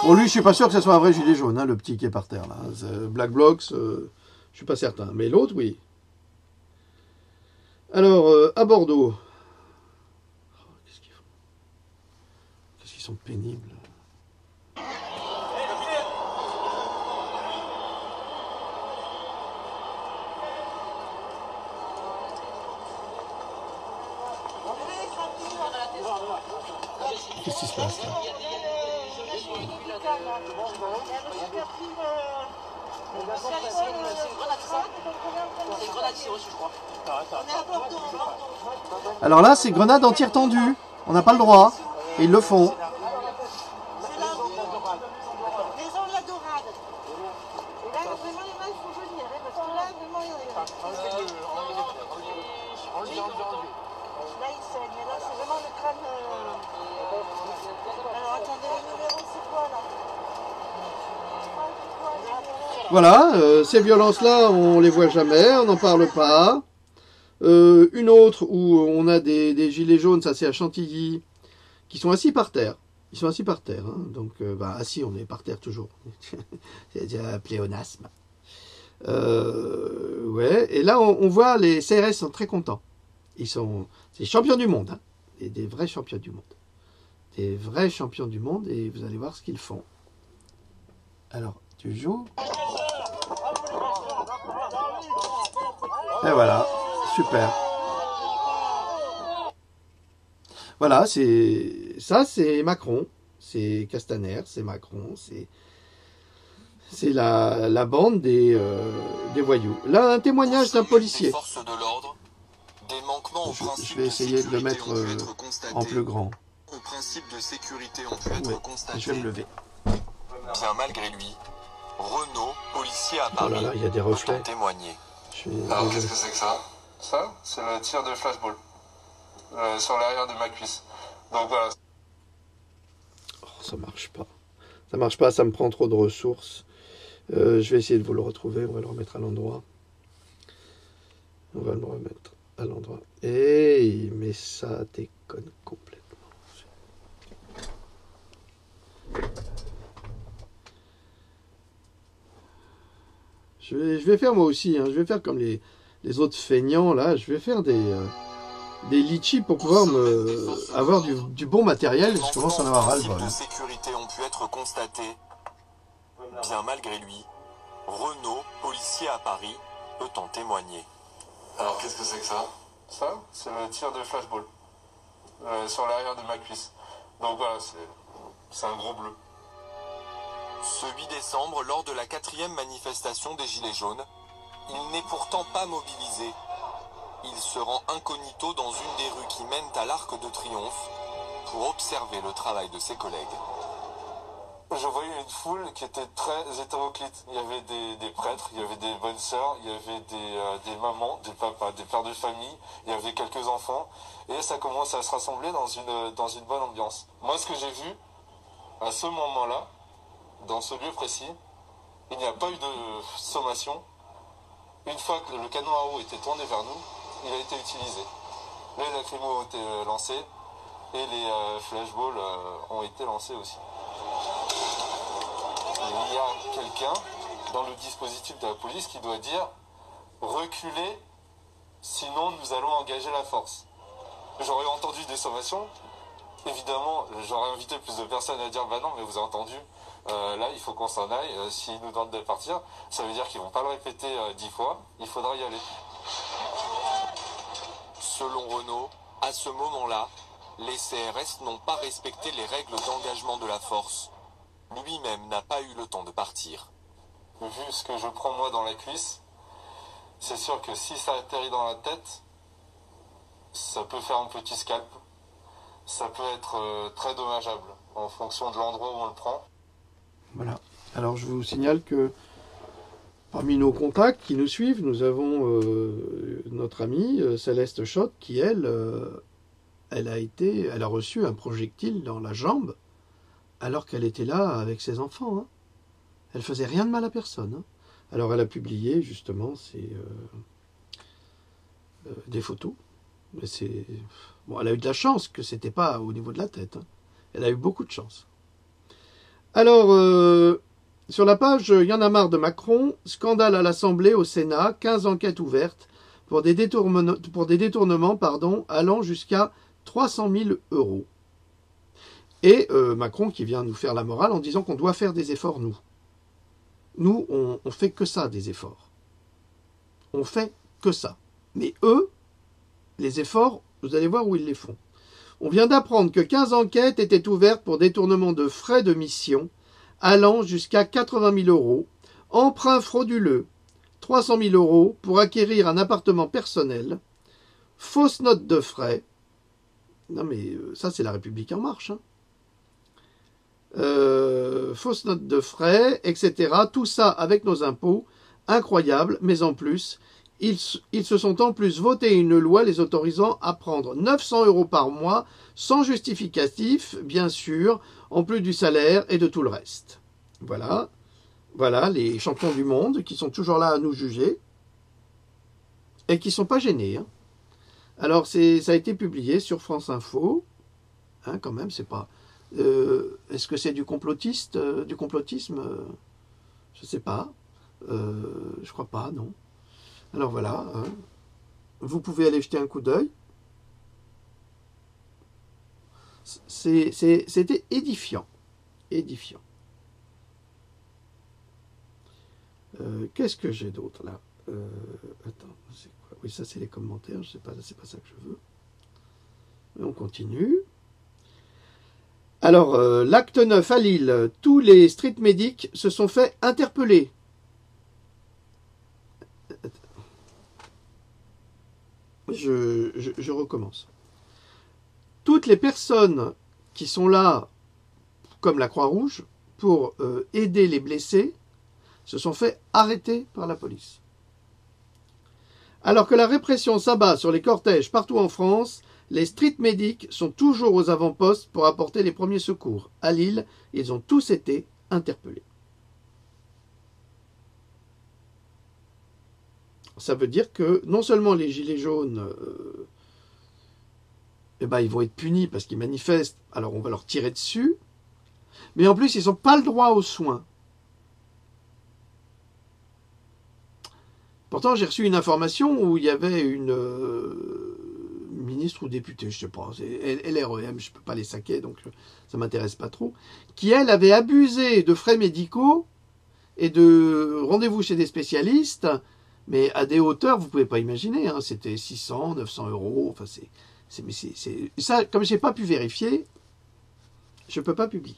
Speaker 1: Bon, lui, je suis pas sûr que ce soit un vrai gilet jaune, hein, le petit qui est par terre là. Black Blocs, je suis pas certain. Mais l'autre, oui. Alors, à Bordeaux. Oh, qu'est-ce qu'ils font? Qu'est-ce qu'ils sont pénibles. Qu'est-ce qui se passe là? Alors là, c'est grenade en tir tendu. On n'a pas le droit. Et ils le font. Voilà, ces violences-là, on les voit jamais, on n'en parle pas. Une autre où on a des gilets jaunes, ça c'est à Chantilly, qui sont assis par terre. Ils sont assis par terre, hein. Donc assis, on est par terre toujours. C'est un pléonasme. Ouais, et là on voit les CRS sont très contents. C'est champions du monde, hein. Des vrais champions du monde. Des vrais champions du monde, et vous allez voir ce qu'ils font. Alors, tu joues. Et voilà, super. Voilà, c'est Macron, c'est Castaner, c'est Macron, c'est la bande des voyous. Là, un témoignage d'un policier. Je vais essayer de le mettre en plus grand.
Speaker 3: Aux principes de sécurité ont pu être constatés.
Speaker 1: Je vais me lever.
Speaker 3: Bien malgré lui, Renaud, policier à Paris,
Speaker 1: oh là là, il y a des reflets.
Speaker 3: Témoigner.
Speaker 4: Alors qu'est-ce que c'est que ça? Ça, c'est le tir de flashball sur l'arrière de ma cuisse. Donc voilà.
Speaker 1: Oh, ça marche pas. Ça marche pas, ça me prend trop de ressources. Je vais essayer de vous le retrouver. On va le remettre à l'endroit. On va le remettre à l'endroit. Hey, mais ça déconne complètement. Je vais faire moi aussi, hein, je vais faire comme les autres feignants là, je vais faire des litchis pour pouvoir avoir du bon matériel, je commence à en avoir ras-le-bol.
Speaker 3: Les sécurité ont pu être constatés. Bien malgré lui, Renaud, policier à Paris, peut en témoigner.
Speaker 4: Alors qu'est-ce que c'est que ça? Ça, c'est le tir de flashball sur l'arrière de ma cuisse. Donc voilà, c'est un gros bleu.
Speaker 3: Ce 8 décembre, lors de la 4e manifestation des Gilets jaunes, il n'est pourtant pas mobilisé. Il se rend incognito dans une des rues qui mènent à l'Arc de Triomphe pour observer le travail de ses collègues.
Speaker 4: Je voyais une foule qui était très hétéroclite. Il y avait des prêtres, il y avait des bonnes sœurs, il y avait des mamans, des papas, des pères de famille, il y avait quelques enfants. Et ça commence à se rassembler dans une bonne ambiance. Moi, ce que j'ai vu, à ce moment-là, dans ce lieu précis, il n'y a pas eu de sommation. Une fois que le canon à eau était tourné vers nous, il a été utilisé. Les lacrymos ont été lancés et les flashballs ont été lancés aussi. Il y a quelqu'un dans le dispositif de la police qui doit dire « reculez, sinon nous allons engager la force ». J'aurais entendu des sommations. Évidemment, j'aurais invité plus de personnes à dire « bah non, mais vous avez entendu, là il faut qu'on s'en aille, s'ils nous demandent de partir, ça veut dire qu'ils vont pas le répéter 10 fois, il faudra y aller ».
Speaker 3: Selon Renaud, à ce moment-là, les CRS n'ont pas respecté les règles d'engagement de la force. Lui-même n'a pas eu le temps de partir.
Speaker 4: Vu ce que je prends moi dans la cuisse, c'est sûr que si ça atterrit dans la tête, ça peut faire un petit scalp. Ça peut être très dommageable en fonction de l'endroit où on le prend.
Speaker 1: Voilà. Alors je vous signale que parmi nos contacts qui nous suivent, nous avons notre amie Céleste Schott qui, elle a reçu un projectile dans la jambe alors qu'elle était là avec ses enfants. Hein. Elle faisait rien de mal à personne. Hein. Alors elle a publié justement des photos. Mais bon, elle a eu de la chance que c'était pas au niveau de la tête. Hein. Elle a eu beaucoup de chance. Alors, sur la page, il y en a marre de Macron. Scandale à l'Assemblée, au Sénat, 15 enquêtes ouvertes pour des détournements allant jusqu'à 300 000 euros. Et Macron qui vient nous faire la morale en disant qu'on doit faire des efforts, nous. Nous, on fait que ça, des efforts. On fait que ça. Mais eux, les efforts, vous allez voir où ils les font. On vient d'apprendre que 15 enquêtes étaient ouvertes pour détournement de frais de mission allant jusqu'à 80 000 euros, emprunt frauduleux, 300 000 euros pour acquérir un appartement personnel, fausse note de frais. Non mais ça c'est la République en marche. Hein. Fausse note de frais, etc. Tout ça avec nos impôts. Incroyable, mais en plus, ils se sont en plus voté une loi les autorisant à prendre 900 euros par mois, sans justificatif, bien sûr, en plus du salaire et de tout le reste. Voilà. Voilà les champions du monde qui sont toujours là à nous juger et qui ne sont pas gênés. Hein. Alors, ça a été publié sur France Info. Hein, quand même, c'est pas... est-ce que c'est du complotisme je ne sais pas. Je crois pas, non. Alors voilà. Hein. Vous pouvez aller jeter un coup d'œil. C'était édifiant. Édifiant. Qu'est-ce que j'ai d'autre là attends, c'est quoi? Oui, ça c'est les commentaires, c'est pas ça que je veux. Mais on continue. Alors, l'acte 9 à Lille, tous les street medics se sont fait interpeller. Je recommence. Toutes les personnes qui sont là, comme la Croix-Rouge, pour aider les blessés, se sont fait arrêter par la police. Alors que la répression s'abat sur les cortèges partout en France, les street medics sont toujours aux avant-postes pour apporter les premiers secours. À Lille, ils ont tous été interpellés. Ça veut dire que non seulement les gilets jaunes, ils vont être punis parce qu'ils manifestent, alors on va leur tirer dessus, mais en plus ils n'ont pas le droit aux soins. Pourtant, j'ai reçu une information où il y avait une ministre ou députée, je ne sais pas, c'est LREM, je ne peux pas les saquer, donc ça ne m'intéresse pas trop, qui, elle, avait abusé de frais médicaux et de rendez-vous chez des spécialistes, mais à des hauteurs, vous ne pouvez pas imaginer, hein, c'était 600, 900 euros, enfin ça, comme je n'ai pas pu vérifier, je ne peux pas publier.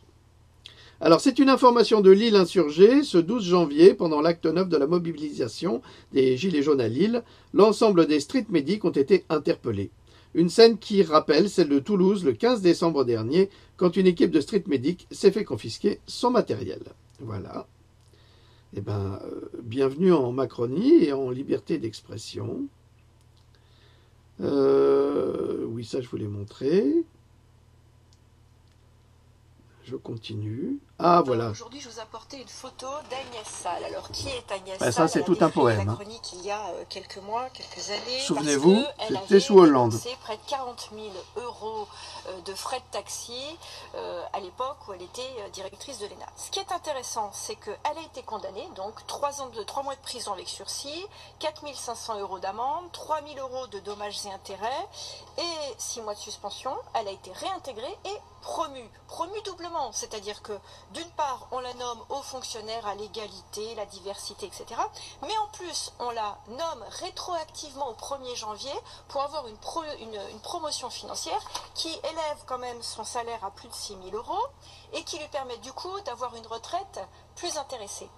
Speaker 1: Alors, c'est une information de Lille insurgée. Ce 12 janvier, pendant l'acte 9 de la mobilisation des Gilets jaunes à Lille, l'ensemble des street medics ont été interpellés. Une scène qui rappelle celle de Toulouse le 15 décembre dernier, quand une équipe de street medics s'est fait confisquer son matériel. Voilà. Eh bien, bienvenue en Macronie et en liberté d'expression. Oui, ça, je vous l'ai montré. Je continue. Ah, voilà.
Speaker 5: Aujourd'hui, je vous ai apporté une photo d'Agnès Salle. Alors, qui est Agnès
Speaker 1: Salle?
Speaker 5: Ça,
Speaker 1: c'est tout un poème.
Speaker 5: La chronique il y a quelques mois, quelques années.
Speaker 1: Souvenez-vous, c'était sous Hollande.
Speaker 5: Elle avait près de 40 000 euros de frais de taxi à l'époque où elle était directrice de l'ENA. Ce qui est intéressant, c'est qu'elle a été condamnée, donc 3 mois de prison avec sursis, 4 500 euros d'amende, 3 000 euros de dommages et intérêts et 6 mois de suspension. Elle a été réintégrée et promue doublement. C'est-à-dire que d'une part, on la nomme haut fonctionnaire à l'égalité, la diversité, etc. Mais en plus, on la nomme rétroactivement au 1er janvier pour avoir une promotion financière qui élève quand même son salaire à plus de 6 000 euros et qui lui permet du coup d'avoir une retraite plus intéressée.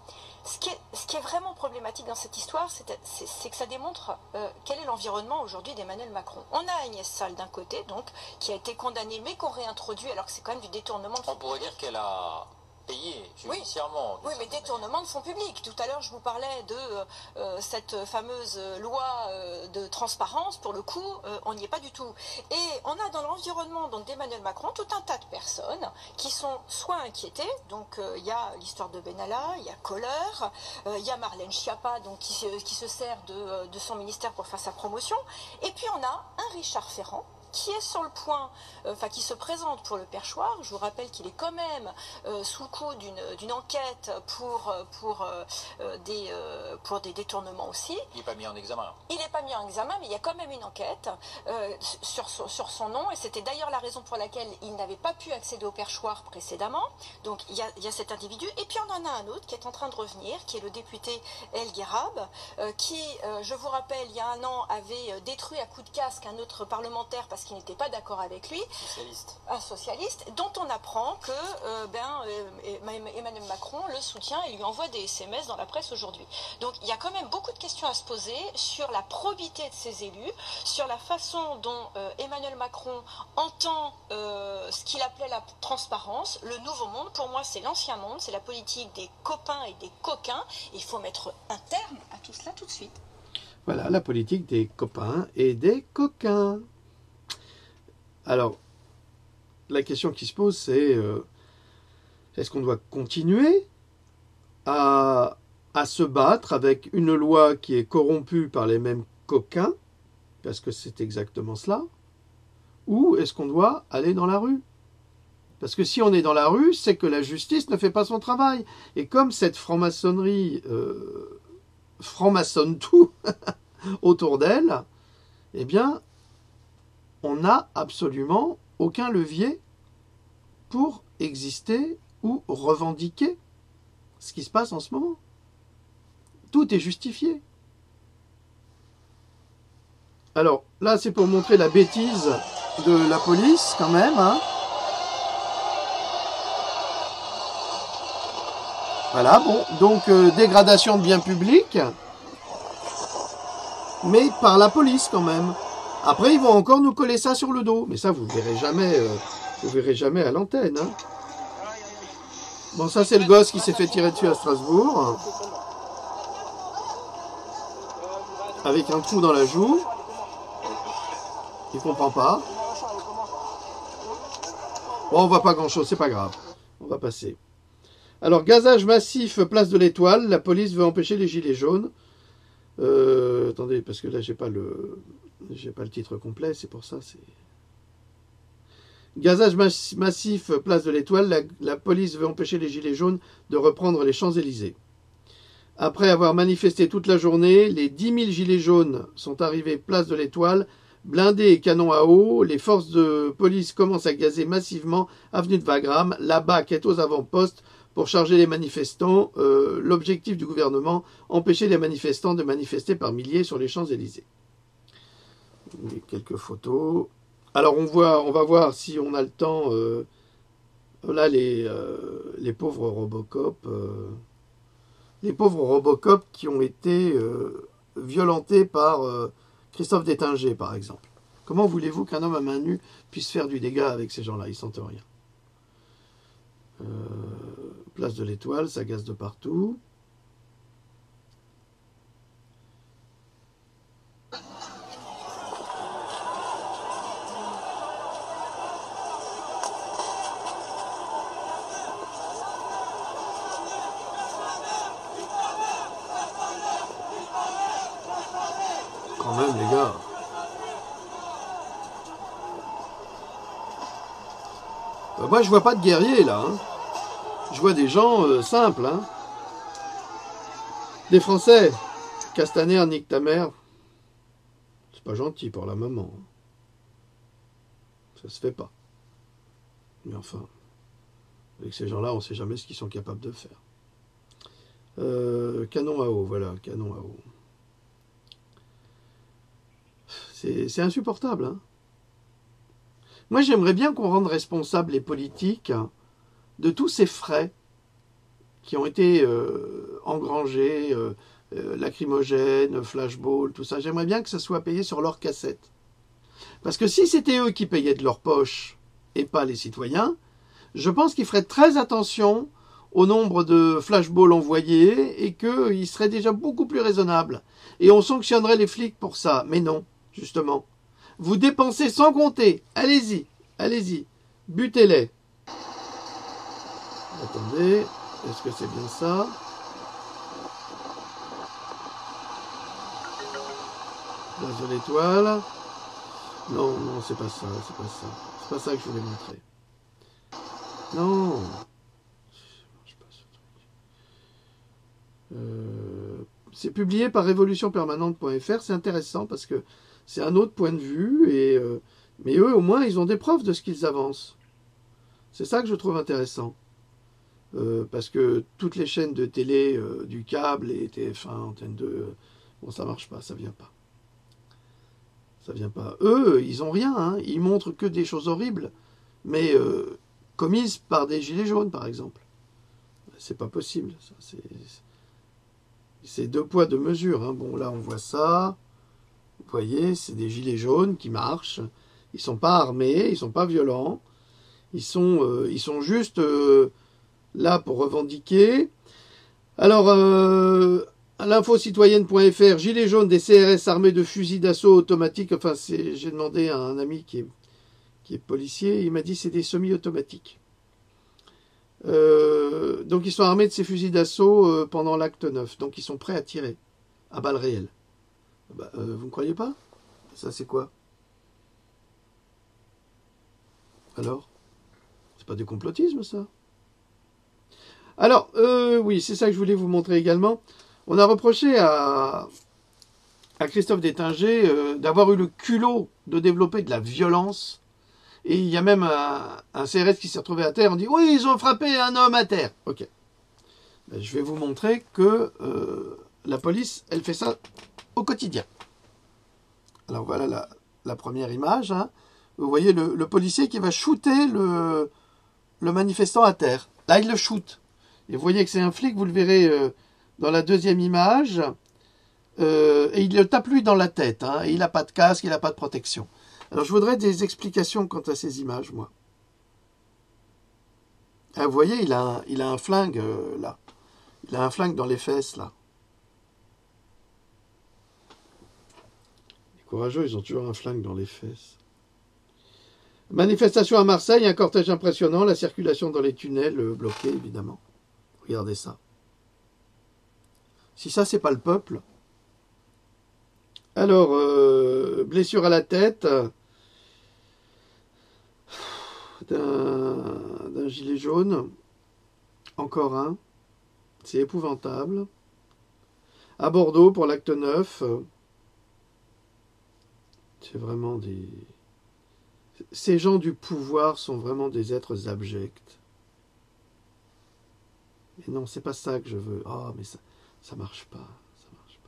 Speaker 5: Ce qui est vraiment problématique dans cette histoire, c'est que ça démontre quel est l'environnement aujourd'hui d'Emmanuel Macron. On a Agnès Salle d'un côté, donc, qui a été condamnée mais qu'on réintroduit alors que c'est quand même du détournement de fonds publics.
Speaker 6: On pourrait dire qu'elle a payé judiciairement.
Speaker 5: Oui, mais détournement de fonds publics. Tout à l'heure, je vous parlais de cette fameuse loi de transparence. Pour le coup, on n'y est pas du tout. Et on a dans l'environnement d'Emmanuel Macron tout un tas de personnes qui sont soit inquiétées. Donc, il y a l'histoire de Benalla, il y a Kohler, il y a Marlène Schiappa donc, qui se sert de son ministère pour faire sa promotion. Et puis, on a un Richard Ferrand qui est sur le point, qui se présente pour le perchoir. Je vous rappelle qu'il est quand même sous le coup d'une enquête pour des détournements aussi.
Speaker 6: Il n'est pas mis en examen.
Speaker 5: Il n'est pas mis en examen, mais il y a quand même une enquête sur son nom, et c'était d'ailleurs la raison pour laquelle il n'avait pas pu accéder au perchoir précédemment. Donc il y a cet individu, et puis on en a un autre qui est en train de revenir, qui est le député El Guerab, qui, je vous rappelle, il y a un an avait détruit à coups de casque un autre parlementaire parce qu'il n'était pas d'accord avec lui.
Speaker 6: Socialiste.
Speaker 5: Un socialiste, dont on apprend que Emmanuel Macron le soutient et lui envoie des SMS dans la presse aujourd'hui. Donc il y a quand même beaucoup de questions à se poser sur la probité de ces élus, sur la façon dont Emmanuel Macron entend ce qu'il appelait la transparence, le nouveau monde. Pour moi, c'est l'ancien monde, c'est la politique des copains et des coquins. Il faut mettre un terme à tout cela tout de suite.
Speaker 1: Voilà, la politique des copains et des coquins. Alors, la question qui se pose, c'est est-ce qu'on doit continuer à se battre avec une loi qui est corrompue par les mêmes coquins, parce que c'est exactement cela, ou est-ce qu'on doit aller dans la rue? Parce que si on est dans la rue, c'est que la justice ne fait pas son travail. Et comme cette franc-maçonnerie franc-maçonne tout autour d'elle, eh bien, on n'a absolument aucun levier pour exister ou revendiquer ce qui se passe en ce moment. Tout est justifié. Alors, là, c'est pour montrer la bêtise de la police, quand même, hein. Voilà, bon, donc dégradation de biens publics, mais par la police quand même. Après, ils vont encore nous coller ça sur le dos, mais ça, vous verrez jamais à l'antenne. Hein. Bon, ça, c'est le gosse qui s'est fait tirer dessus à Strasbourg, avec un trou dans la joue. Il comprend pas. Bon, on voit pas grand-chose, c'est pas grave. On va passer. Alors, gazage massif, place de l'Étoile. La police veut empêcher les gilets jaunes. Attendez, parce que là, j'ai pas le titre complet, c'est pour ça. Gazage massif, place de l'Étoile. La police veut empêcher les gilets jaunes de reprendre les Champs-Élysées. Après avoir manifesté toute la journée, les 10 000 gilets jaunes sont arrivés place de l'Étoile. Blindés et canons à eau, les forces de police commencent à gazer massivement avenue de Wagram. La BAC est aux avant-postes pour charger les manifestants. L'objectif du gouvernement, empêcher les manifestants de manifester par milliers sur les Champs-Élysées. Quelques photos. Alors on va voir si on a le temps. Là les pauvres Robocop. Les pauvres Robocop qui ont été violentés par Christophe Détinger, par exemple. Comment voulez-vous qu'un homme à main nue puisse faire du dégât avec ces gens-là? Ils sentent rien. Place de l'Étoile, ça gaze de partout. Quand même, les gars. Moi, je vois pas de guerriers, là. Hein. Je vois des gens simples. Hein. Des Français. Castaner, nique ta mère. C'est pas gentil pour la maman. Ça se fait pas. Mais enfin, avec ces gens-là, on sait jamais ce qu'ils sont capables de faire. Canon à eau, voilà, canon à eau. C'est insupportable. Hein. Moi, j'aimerais bien qu'on rende responsables les politiques de tous ces frais qui ont été engrangés, lacrymogènes, flashball, tout ça. J'aimerais bien que ça soit payé sur leur cassette. Parce que si c'était eux qui payaient de leur poche et pas les citoyens, je pense qu'ils feraient très attention au nombre de flashballs envoyés et qu'ils seraient déjà beaucoup plus raisonnables. Et on sanctionnerait les flics pour ça. Mais non, justement. Vous dépensez sans compter. Allez-y, allez-y. Butez-les. Attendez, est-ce que c'est bien ça? Place de l'Étoile. Non, non, c'est pas ça, c'est pas ça. C'est pas ça que je voulais montrer. Non. C'est publié par révolutionpermanente.fr, c'est intéressant parce que c'est un autre point de vue, mais eux au moins ils ont des preuves de ce qu'ils avancent. C'est ça que je trouve intéressant. Parce que toutes les chaînes de télé, du câble et TF1, Antenne 2, bon ça marche pas, ça vient pas. Ça vient pas. Eux, ils ont rien, hein. Ils montrent que des choses horribles, mais commises par des gilets jaunes par exemple. C'est pas possible, ça, c'est deux poids, deux mesures. Hein. Bon, là, on voit ça. Vous voyez, c'est des gilets jaunes qui marchent. Ils sont pas armés, ils sont pas violents. Ils sont juste là pour revendiquer. Alors, à l'infocitoyenne.fr, gilets jaunes des CRS armés de fusils d'assaut automatiques. Enfin, j'ai demandé à un ami qui est policier. Il m'a dit c'est des semi-automatiques. Donc ils sont armés de ces fusils d'assaut pendant l'acte 9. Donc ils sont prêts à tirer à balles réelles. Bah, vous ne croyez pas? Ça c'est quoi? Alors? C'est pas du complotisme ça? Alors, oui, c'est ça que je voulais vous montrer également. On a reproché à Christophe Détinger d'avoir eu le culot de développer de la violence. Et il y a même un CRS qui s'est retrouvé à terre. On dit, oui, ils ont frappé un homme à terre. Ok. Ben, je vais vous montrer que la police, elle fait ça au quotidien. Alors voilà la première image. Hein. Vous voyez le policier qui va shooter le manifestant à terre. Là, il le shoot. Et vous voyez que c'est un flic, vous le verrez dans la deuxième image. Et il le tape lui dans la tête. Hein. Et il n'a pas de casque, il n'a pas de protection. Alors, je voudrais des explications quant à ces images, moi. Ah, vous voyez, il a un flingue, là. Il a un flingue dans les fesses, là. Les courageux, ils ont toujours un flingue dans les fesses. Manifestation à Marseille, un cortège impressionnant, la circulation dans les tunnels bloquée, évidemment. Regardez ça. Si ça, c'est pas le peuple. Alors, blessure à la tête d'un gilet jaune. Encore un. C'est épouvantable. À Bordeaux, pour l'acte 9. C'est vraiment des... Ces gens du pouvoir sont vraiment des êtres abjects. Mais non, c'est pas ça que je veux. Ah, mais ça marche pas. Ça marche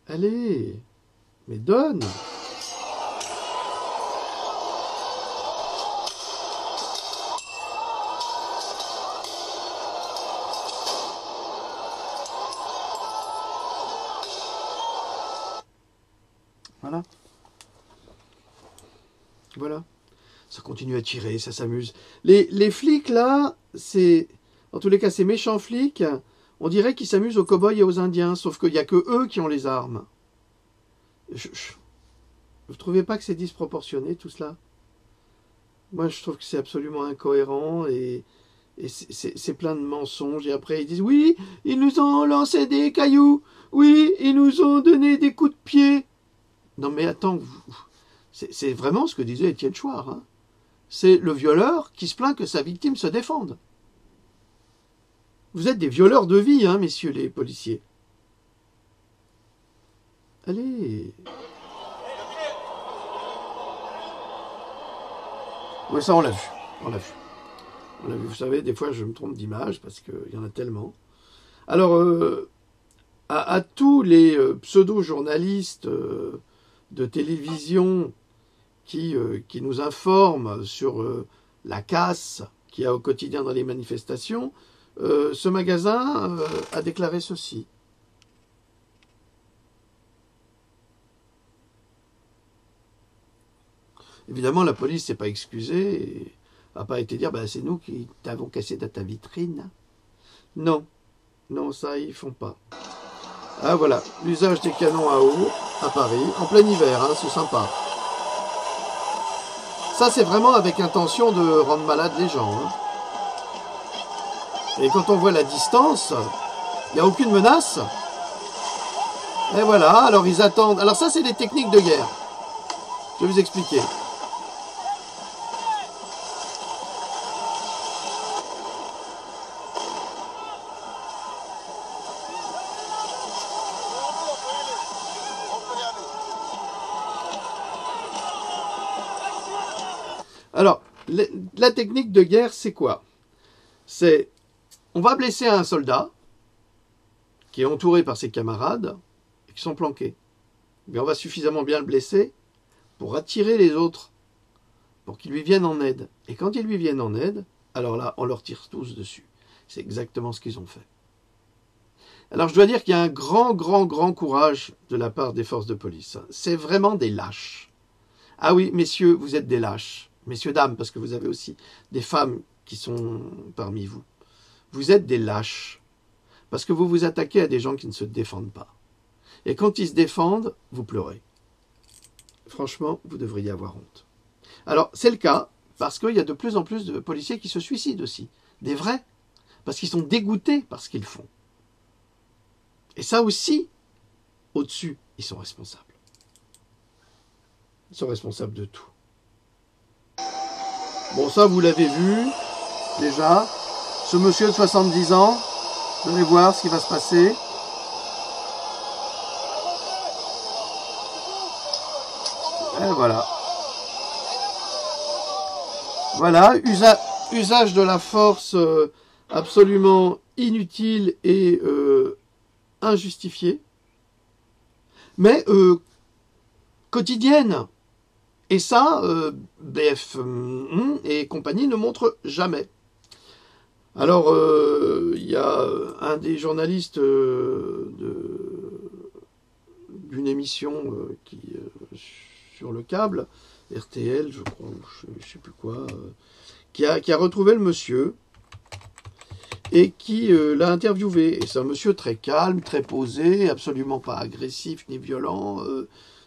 Speaker 1: pas. Allez, mais donne. Voilà. Voilà. Ça continue à tirer, ça s'amuse. Les flics, là, c'est... En tous les cas, ces méchants flics, on dirait qu'ils s'amusent aux cow-boys et aux indiens, sauf qu'il n'y a que eux qui ont les armes. Vous ne trouvez pas que c'est disproportionné, tout cela? Moi, je trouve que c'est absolument incohérent et c'est plein de mensonges. Et après, ils disent, oui, ils nous ont lancé des cailloux. Oui, ils nous ont donné des coups de pied. Non, mais attends, c'est vraiment ce que disait Étienne Chouard. Hein. C'est le violeur qui se plaint que sa victime se défende. Vous êtes des violeurs de vie, hein, messieurs les policiers. Allez. Oui, ça, on l'a vu. On l'a vu. On l'a vu. Vous savez, des fois, je me trompe d'image parce qu'il y en a tellement. Alors, à tous les pseudo-journalistes de télévision qui nous informent sur la casse qu'il y a au quotidien dans les manifestations, ce magasin a déclaré ceci. Évidemment, la police s'est pas excusée et n'a pas été dire bah, c'est nous qui t'avons cassé dans ta vitrine. Non, non, ça ils font pas. Ah voilà, l'usage des canons à eau à Paris, en plein hiver, hein, c'est sympa. Ça c'est vraiment avec intention de rendre malades les gens. Hein. Et quand on voit la distance, il n'y a aucune menace. Et voilà, alors ils attendent. Alors ça, c'est des techniques de guerre. Je vais vous expliquer. Alors, la technique de guerre, c'est quoi? C'est, on va blesser un soldat qui est entouré par ses camarades et qui sont planqués. Mais on va suffisamment bien le blesser pour attirer les autres, pour qu'ils lui viennent en aide. Et quand ils lui viennent en aide, alors là, on leur tire tous dessus. C'est exactement ce qu'ils ont fait. Alors je dois dire qu'il y a un grand courage de la part des forces de police. C'est vraiment des lâches. Ah oui, messieurs, vous êtes des lâches. Messieurs, dames, parce que vous avez aussi des femmes qui sont parmi vous. Vous êtes des lâches. Parce que vous vous attaquez à des gens qui ne se défendent pas. Et quand ils se défendent, vous pleurez. Franchement, vous devriez avoir honte. Alors, c'est le cas, parce qu'il y a de plus en plus de policiers qui se suicident aussi. Des vrais. Parce qu'ils sont dégoûtés par ce qu'ils font. Et ça aussi, au-dessus, ils sont responsables. Ils sont responsables de tout. Bon, ça, vous l'avez vu, déjà. Ce monsieur de 70 ans, vous allez voir ce qui va se passer. Et voilà. Voilà, usage de la force absolument inutile et injustifiée, mais quotidienne. Et ça, BF et compagnie ne montrent jamais. Alors, il y a un des journalistes d'une émission sur le câble, RTL, je crois, je ne sais plus quoi, qui a retrouvé le monsieur et qui l'a interviewé. Et c'est un monsieur très calme, très posé, absolument pas agressif ni violent.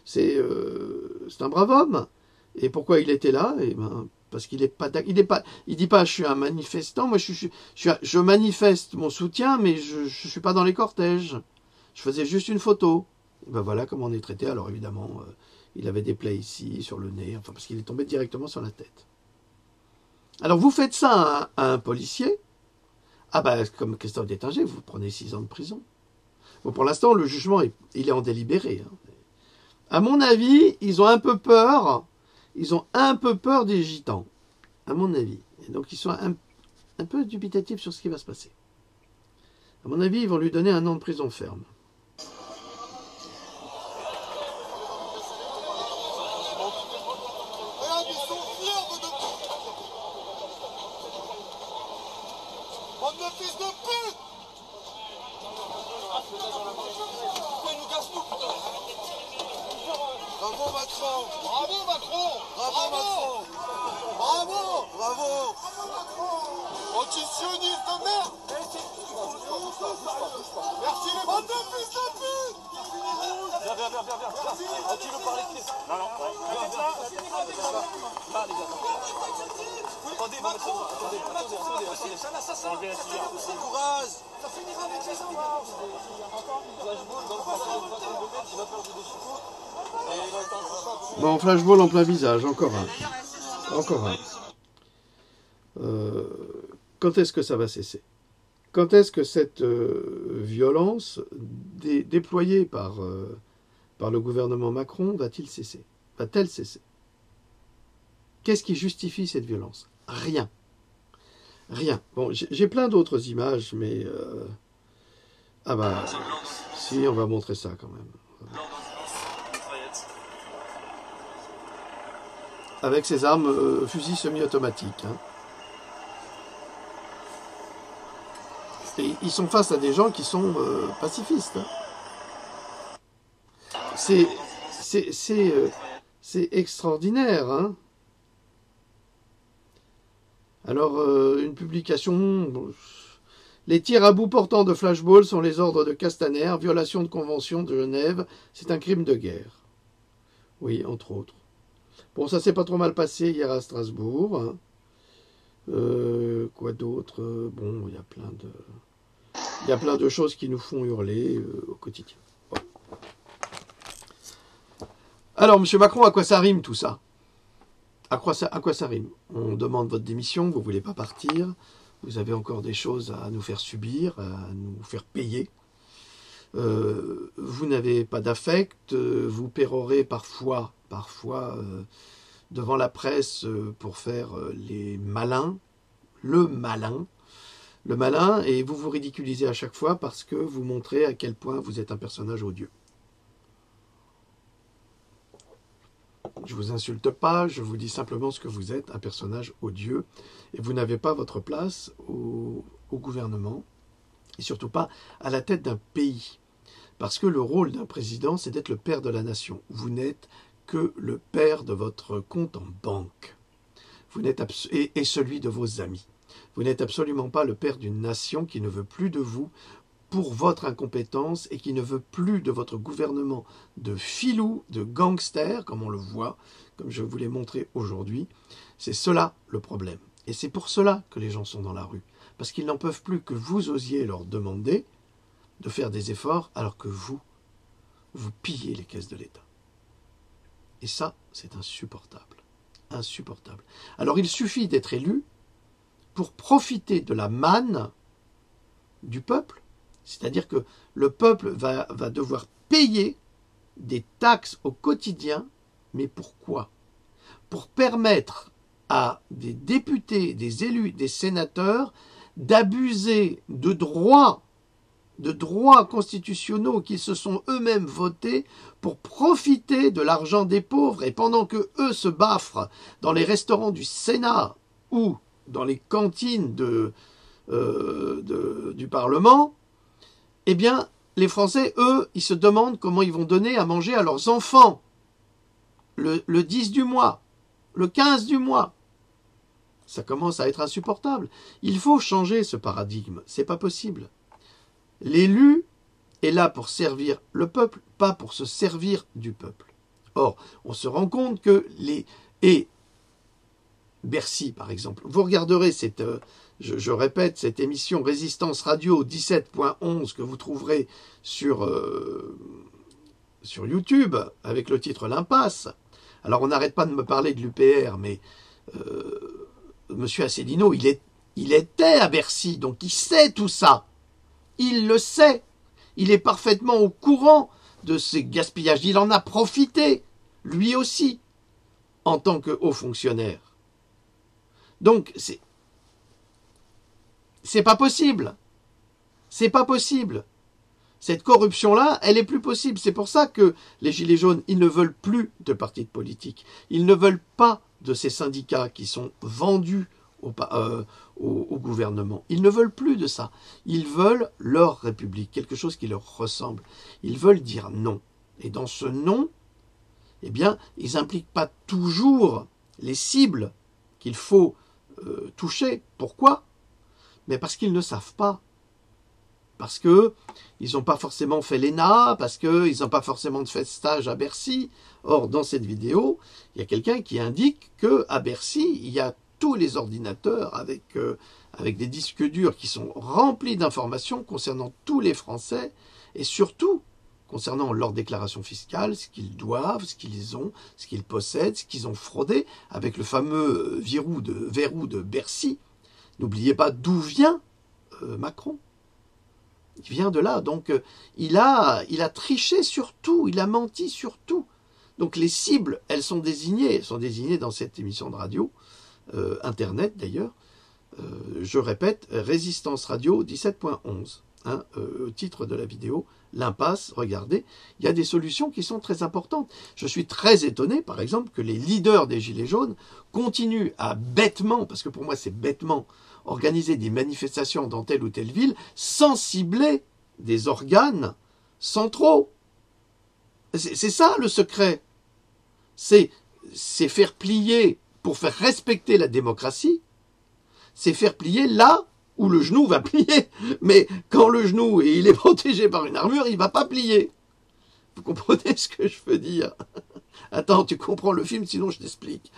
Speaker 1: C'est un brave homme. Et pourquoi il était là? Eh ben, parce qu'il il dit pas je suis un manifestant. Moi je manifeste mon soutien, mais je suis pas dans les cortèges. Je faisais juste une photo. Et ben voilà comment on est traité. Alors évidemment, il avait des plaies ici, sur le nez, enfin parce qu'il est tombé directement sur la tête. Alors vous faites ça à un policier. Ah ben comme Christophe Détinger, vous prenez 6 ans de prison. Bon, pour l'instant, le jugement il est en délibéré. Hein. À mon avis, ils ont un peu peur. Ils ont un peu peur des gitans, à mon avis. Et donc ils sont un peu dubitatifs sur ce qui va se passer. À mon avis, ils vont lui donner 1 an de prison ferme.
Speaker 7: Bravo Macron! Bravo Macron! Bravo Macron! Bravo! Bravo! Antisioniste de merde! Merci les bandes de fils de pute! Viens. Qui veut parler de fils? Non, non. Viens là, les gars. Attendez, attendez. C'est un assassin. Courage! Ça finira avec les enfants. Flashball dans le passage de il va faire des chicots.
Speaker 1: Bon, flashball en plein visage, encore un. Encore un. Quand est-ce que ça va cesser? Quand est-ce que cette violence déployée par le gouvernement Macron va-t-il cesser? Va-t-elle cesser? Qu'est-ce qui justifie cette violence? Rien. Rien. Bon, j'ai plein d'autres images, mais... Ah bah, si, on va montrer ça quand même. Avec ses armes fusils semi-automatiques. Hein. Et ils sont face à des gens qui sont pacifistes. Hein. C'est extraordinaire. Hein. Alors, une publication... Les tirs à bout portant de flashball sont les ordres de Castaner, violation de convention de Genève, c'est un crime de guerre. Oui, entre autres. Bon, ça s'est pas trop mal passé hier à Strasbourg. Hein. Quoi d'autre? Bon, il y a plein de choses qui nous font hurler au quotidien. Bon. Alors, M. Macron, à quoi ça rime tout ça? À quoi ça rime? On demande votre démission, vous ne voulez pas partir, vous avez encore des choses à nous faire subir, à nous faire payer. Vous n'avez pas d'affect, vous pérorez parfois devant la presse pour faire les malins, le malin, et vous vous ridiculisez à chaque fois parce que vous montrez à quel point vous êtes un personnage odieux. Je ne vous insulte pas, je vous dis simplement ce que vous êtes, un personnage odieux, et vous n'avez pas votre place au gouvernement, et surtout pas à la tête d'un pays. Parce que le rôle d'un président, c'est d'être le père de la nation. Vous n'êtes que le père de votre compte en banque. Vous n'êtes et celui de vos amis. Vous n'êtes absolument pas le père d'une nation qui ne veut plus de vous pour votre incompétence et qui ne veut plus de votre gouvernement de filous, de gangsters, comme on le voit, comme je vous l'ai montré aujourd'hui. C'est cela le problème. Et c'est pour cela que les gens sont dans la rue. Parce qu'ils n'en peuvent plus que vous osiez leur demander de faire des efforts alors que vous pillez les caisses de l'État. Et ça, c'est insupportable. Insupportable. Alors il suffit d'être élu pour profiter de la manne du peuple, c'est-à-dire que le peuple va devoir payer des taxes au quotidien, mais pourquoi? Pour permettre à des députés, des élus, des sénateurs d'abuser de droits constitutionnels qu'ils se sont eux-mêmes votés pour profiter de l'argent des pauvres. Et pendant que eux se baffrent dans les restaurants du Sénat ou dans les cantines du Parlement, eh bien, les Français, eux, ils se demandent comment ils vont donner à manger à leurs enfants le 10 du mois, le 15 du mois. Ça commence à être insupportable. Il faut changer ce paradigme. C'est pas possible. L'élu est là pour servir le peuple, pas pour se servir du peuple. Or, on se rend compte que et Bercy, par exemple, vous regarderez je répète, cette émission Résistance Radio 17.11 que vous trouverez sur YouTube avec le titre L'Impasse. Alors, on n'arrête pas de me parler de l'UPR, mais Monsieur Asselineau, il était à Bercy, donc il sait tout ça. Il le sait. Il est parfaitement au courant de ces gaspillages. Il en a profité, lui aussi, en tant que haut fonctionnaire. Donc, c'est pas possible. C'est pas possible. Cette corruption-là, elle est plus possible. C'est pour ça que les Gilets jaunes, ils ne veulent plus de partis politiques. Ils ne veulent pas de ces syndicats qui sont vendus au gouvernement. Ils ne veulent plus de ça. Ils veulent leur république, quelque chose qui leur ressemble. Ils veulent dire non. Et dans ce non, eh bien, ils n'impliquent pas toujours les cibles qu'il faut toucher. Pourquoi? Mais parce qu'ils ne savent pas. Parce qu'ils n'ont pas forcément fait l'ENA, parce qu'ils n'ont pas forcément fait stage à Bercy. Or, dans cette vidéo, il y a quelqu'un qui indique qu'à Bercy, il y a tous les ordinateurs avec des disques durs qui sont remplis d'informations concernant tous les Français et surtout concernant leur déclaration fiscale, ce qu'ils doivent, ce qu'ils ont, ce qu'ils possèdent, ce qu'ils ont fraudé avec le fameux verrou de Bercy. N'oubliez pas d'où vient Macron. Il vient de là. Donc, il a triché sur tout, il a menti sur tout. Donc, les cibles, elles sont désignées dans cette émission de radio, Internet d'ailleurs. Je répète, Résistance Radio 17.11. Au titre de la vidéo, l'impasse, regardez, il y a des solutions qui sont très importantes. Je suis très étonné, par exemple, que les leaders des Gilets jaunes continuent à bêtement, parce que pour moi c'est bêtement, organiser des manifestations dans telle ou telle ville sans cibler des organes centraux. C'est ça le secret. C'est faire plier, pour faire respecter la démocratie, c'est faire plier là où le genou va plier. Mais quand le genou il est protégé par une armure, il ne va pas plier. Vous comprenez ce que je veux dire? Attends, tu comprends le film, sinon je t'explique.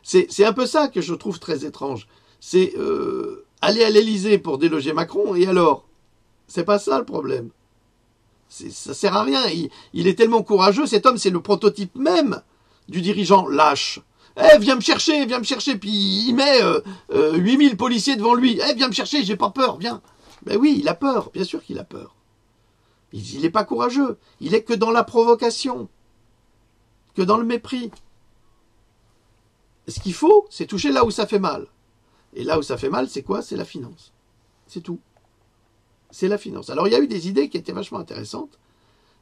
Speaker 1: C'est un peu ça que je trouve très étrange. C'est aller à l'Élysée pour déloger Macron, et alors? C'est pas ça le problème. Ça sert à rien. Il est tellement courageux. Cet homme, c'est le prototype même du dirigeant lâche. Eh, viens me chercher. Puis il met 8000 policiers devant lui. Eh, viens me chercher, j'ai pas peur, viens. Ben oui, il a peur, bien sûr qu'il a peur. Il n'est pas courageux. Il est que dans la provocation, que dans le mépris. Ce qu'il faut, c'est toucher là où ça fait mal. Et là où ça fait mal, c'est quoi? C'est la finance. C'est tout. C'est la finance. Alors il y a eu des idées qui étaient vachement intéressantes.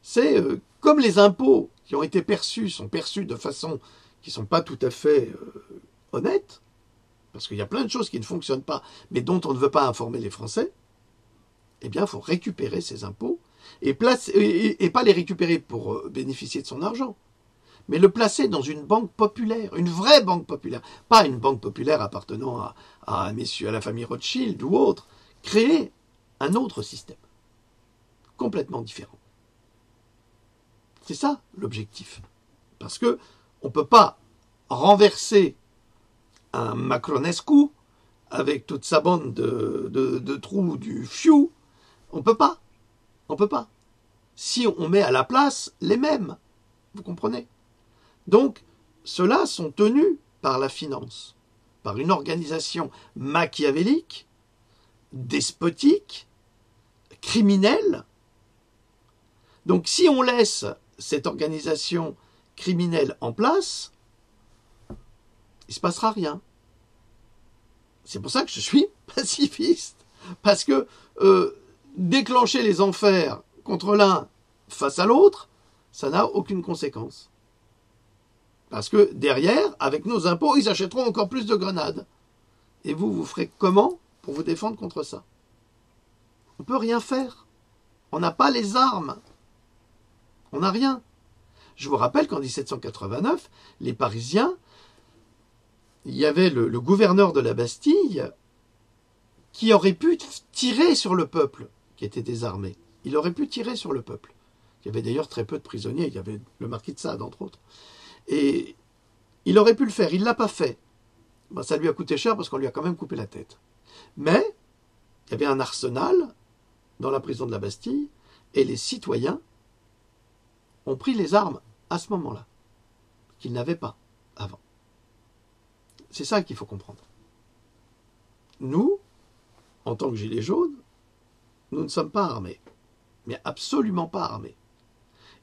Speaker 1: C'est comme les impôts qui ont été perçus sont perçus de façon qui ne sont pas tout à fait honnêtes, parce qu'il y a plein de choses qui ne fonctionnent pas, mais dont on ne veut pas informer les Français, eh bien il faut récupérer ces impôts et pas les récupérer pour bénéficier de son argent, mais le placer dans une banque populaire, une vraie banque populaire, pas une banque populaire appartenant à la famille Rothschild ou autre, créer un autre système, complètement différent. C'est ça l'objectif. Parce que on ne peut pas renverser un Macronescu avec toute sa bande de trous du fiou. On peut pas. On peut pas. Si on met à la place les mêmes. Vous comprenez? Donc, ceux-là sont tenus par la finance, par une organisation machiavélique, despotique, criminelle. Donc, si on laisse cette organisation criminelle en place, il ne se passera rien. C'est pour ça que je suis pacifiste. Parce que déclencher les enfers contre l'un face à l'autre, ça n'a aucune conséquence. Parce que derrière, avec nos impôts, ils achèteront encore plus de grenades. Et vous ferez comment pour vous défendre contre ça? On ne peut rien faire. On n'a pas les armes. On n'a rien. Je vous rappelle qu'en 1789, les Parisiens, il y avait le gouverneur de la Bastille qui aurait pu tirer sur le peuple qui était désarmé. Il aurait pu tirer sur le peuple. Il y avait d'ailleurs très peu de prisonniers. Il y avait le marquis de Sade, entre autres. Et il aurait pu le faire. Il ne l'a pas fait. Ben, ça lui a coûté cher parce qu'on lui a quand même coupé la tête. Mais il y avait un arsenal dans la prison de la Bastille et les citoyens ont pris les armes à ce moment-là, qu'ils n'avaient pas avant. C'est ça qu'il faut comprendre. Nous, en tant que gilets jaunes, nous ne sommes pas armés, mais absolument pas armés.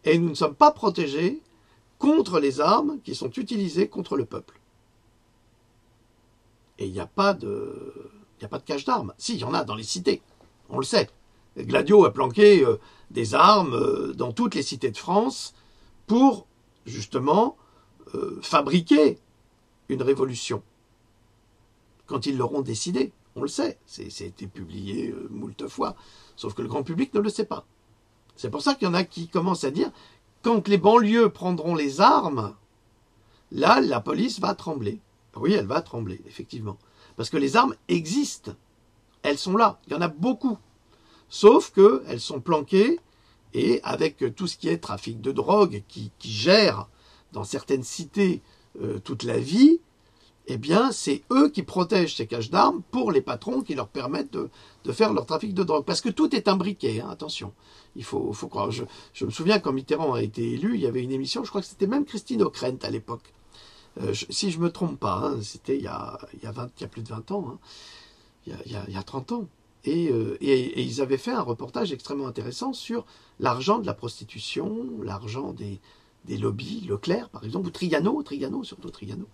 Speaker 1: Et nous ne sommes pas protégés contre les armes qui sont utilisées contre le peuple. Et il n'y a pas de cache d'armes. Si, il y en a dans les cités, on le sait. Gladio a planqué des armes dans toutes les cités de France pour, justement, fabriquer une révolution. Quand ils l'auront décidé, on le sait, c'est été publié moult fois, sauf que le grand public ne le sait pas. C'est pour ça qu'il y en a qui commencent à dire, quand les banlieues prendront les armes, là, la police va trembler. Oui, elle va trembler, effectivement. Parce que les armes existent. Elles sont là. Il y en a beaucoup. Sauf qu'elles sont planquées et avec tout ce qui est trafic de drogue qui gère dans certaines cités toute la vie, eh bien, c'est eux qui protègent ces caches d'armes pour les patrons qui leur permettent de faire leur trafic de drogue. Parce que tout est imbriqué, hein, attention. Il faut croire. Je me souviens quand Mitterrand a été élu, il y avait une émission, je crois que c'était même Christine Ockrent à l'époque. Si je ne me trompe pas, hein, c'était il y a plus de 20 ans, hein, il y a 30 ans. Et ils avaient fait un reportage extrêmement intéressant sur l'argent de la prostitution, l'argent des lobbies, Leclerc par exemple, ou Trigano, surtout Trigano,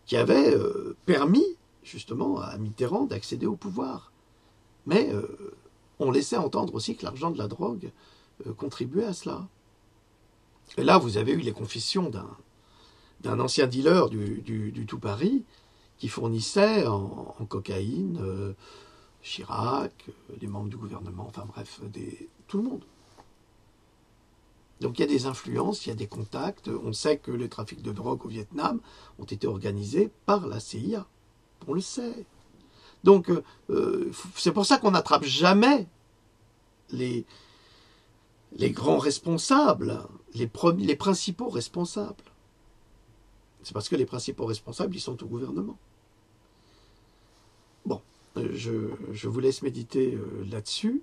Speaker 1: qui avait permis justement à Mitterrand d'accéder au pouvoir. Mais on laissait entendre aussi que l'argent de la drogue contribuait à cela. Et là, vous avez eu les confessions d'un ancien dealer du tout Paris qui fournissait en cocaïne Chirac, des membres du gouvernement, enfin bref, tout le monde. Donc il y a des influences, il y a des contacts. On sait que les trafics de drogue au Vietnam ont été organisés par la CIA. On le sait. Donc c'est pour ça qu'on n'attrape jamais les grands responsables, les principaux responsables. C'est parce que les principaux responsables, ils sont au gouvernement. Bon, je vous laisse méditer là-dessus.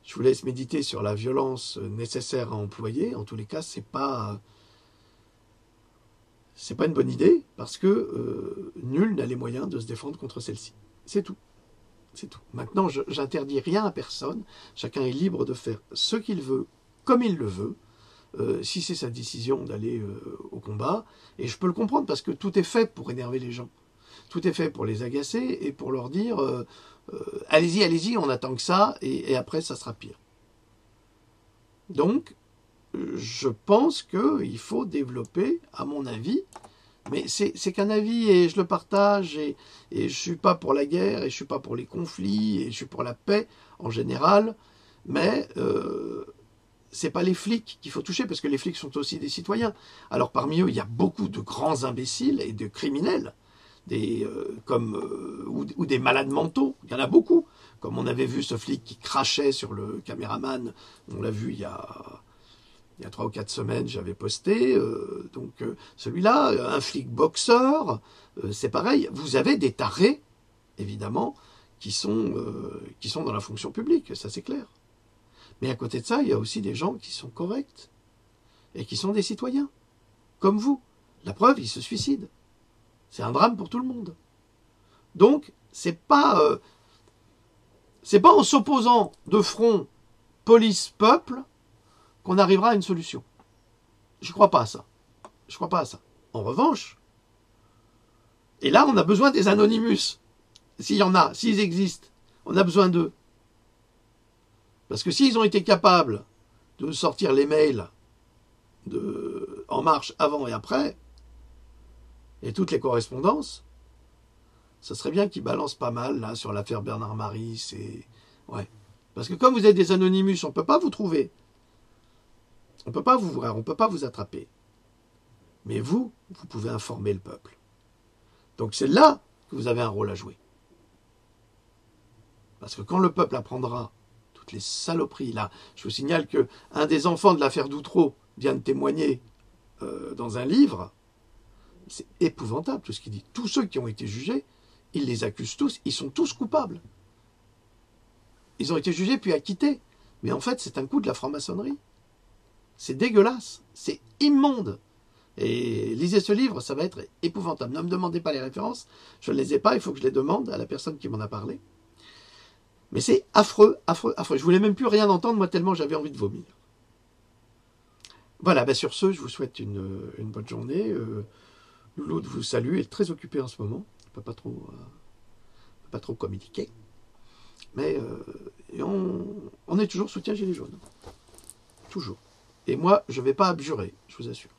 Speaker 1: Je vous laisse méditer sur la violence nécessaire à employer. En tous les cas, c'est pas une bonne idée, parce que nul n'a les moyens de se défendre contre celle-ci. C'est tout. C'est tout. Maintenant, j'interdis rien à personne. Chacun est libre de faire ce qu'il veut, comme il le veut, si c'est sa décision d'aller au combat. Et je peux le comprendre, parce que tout est fait pour énerver les gens. Tout est fait pour les agacer et pour leur dire allez-y, allez-y, on attend que ça, et après, ça sera pire. Donc, je pense qu'il faut développer, à mon avis, mais c'est qu'un avis et je le partage, et je ne suis pas pour la guerre, et je ne suis pas pour les conflits, et je suis pour la paix en général, mais ce n'est pas les flics qu'il faut toucher, parce que les flics sont aussi des citoyens. Alors parmi eux, il y a beaucoup de grands imbéciles et de criminels, ou des malades mentaux, il y en a beaucoup. Comme on avait vu ce flic qui crachait sur le caméraman, on l'a vu il y a 3 ou 4 semaines, j'avais posté, celui-là, un flic boxeur, c'est pareil. Vous avez des tarés, évidemment, qui sont dans la fonction publique, ça c'est clair. Mais à côté de ça, il y a aussi des gens qui sont corrects, et qui sont des citoyens, comme vous. La preuve, ils se suicident. C'est un drame pour tout le monde. Donc, c'est pas en s'opposant de front police-peuple qu'on arrivera à une solution. Je ne crois pas à ça. Je ne crois pas à ça. En revanche, et là, on a besoin des Anonymous. S'il y en a, s'ils existent, on a besoin d'eux. Parce que s'ils ont été capables de sortir les mails En Marche avant et après, et toutes les correspondances, ça serait bien qu'ils balancent pas mal là sur l'affaire Bernard Maris. Ouais. Parce que comme vous êtes des Anonymous, on ne peut pas vous trouver. On ne peut pas vous voir, on ne peut pas vous attraper. Mais vous pouvez informer le peuple. Donc c'est là que vous avez un rôle à jouer. Parce que quand le peuple apprendra toutes les saloperies, là, je vous signale qu'un des enfants de l'affaire Doutreau vient de témoigner dans un livre, c'est épouvantable tout ce qu'il dit. Tous ceux qui ont été jugés, ils les accusent tous, ils sont tous coupables. Ils ont été jugés puis acquittés. Mais en fait, c'est un coup de la franc-maçonnerie. C'est dégueulasse, c'est immonde. Et lisez ce livre, ça va être épouvantable. Ne me demandez pas les références, je ne les ai pas, il faut que je les demande à la personne qui m'en a parlé. Mais c'est affreux, affreux, affreux. Je voulais même plus rien entendre, moi, tellement j'avais envie de vomir. Voilà, sur ce, je vous souhaite une bonne journée. Louloute vous salue, elle est très occupée en ce moment. Elle ne peut pas trop communiquer. Mais on est toujours soutien Gilets jaunes. Toujours. Et moi, je ne vais pas abjurer, je vous assure.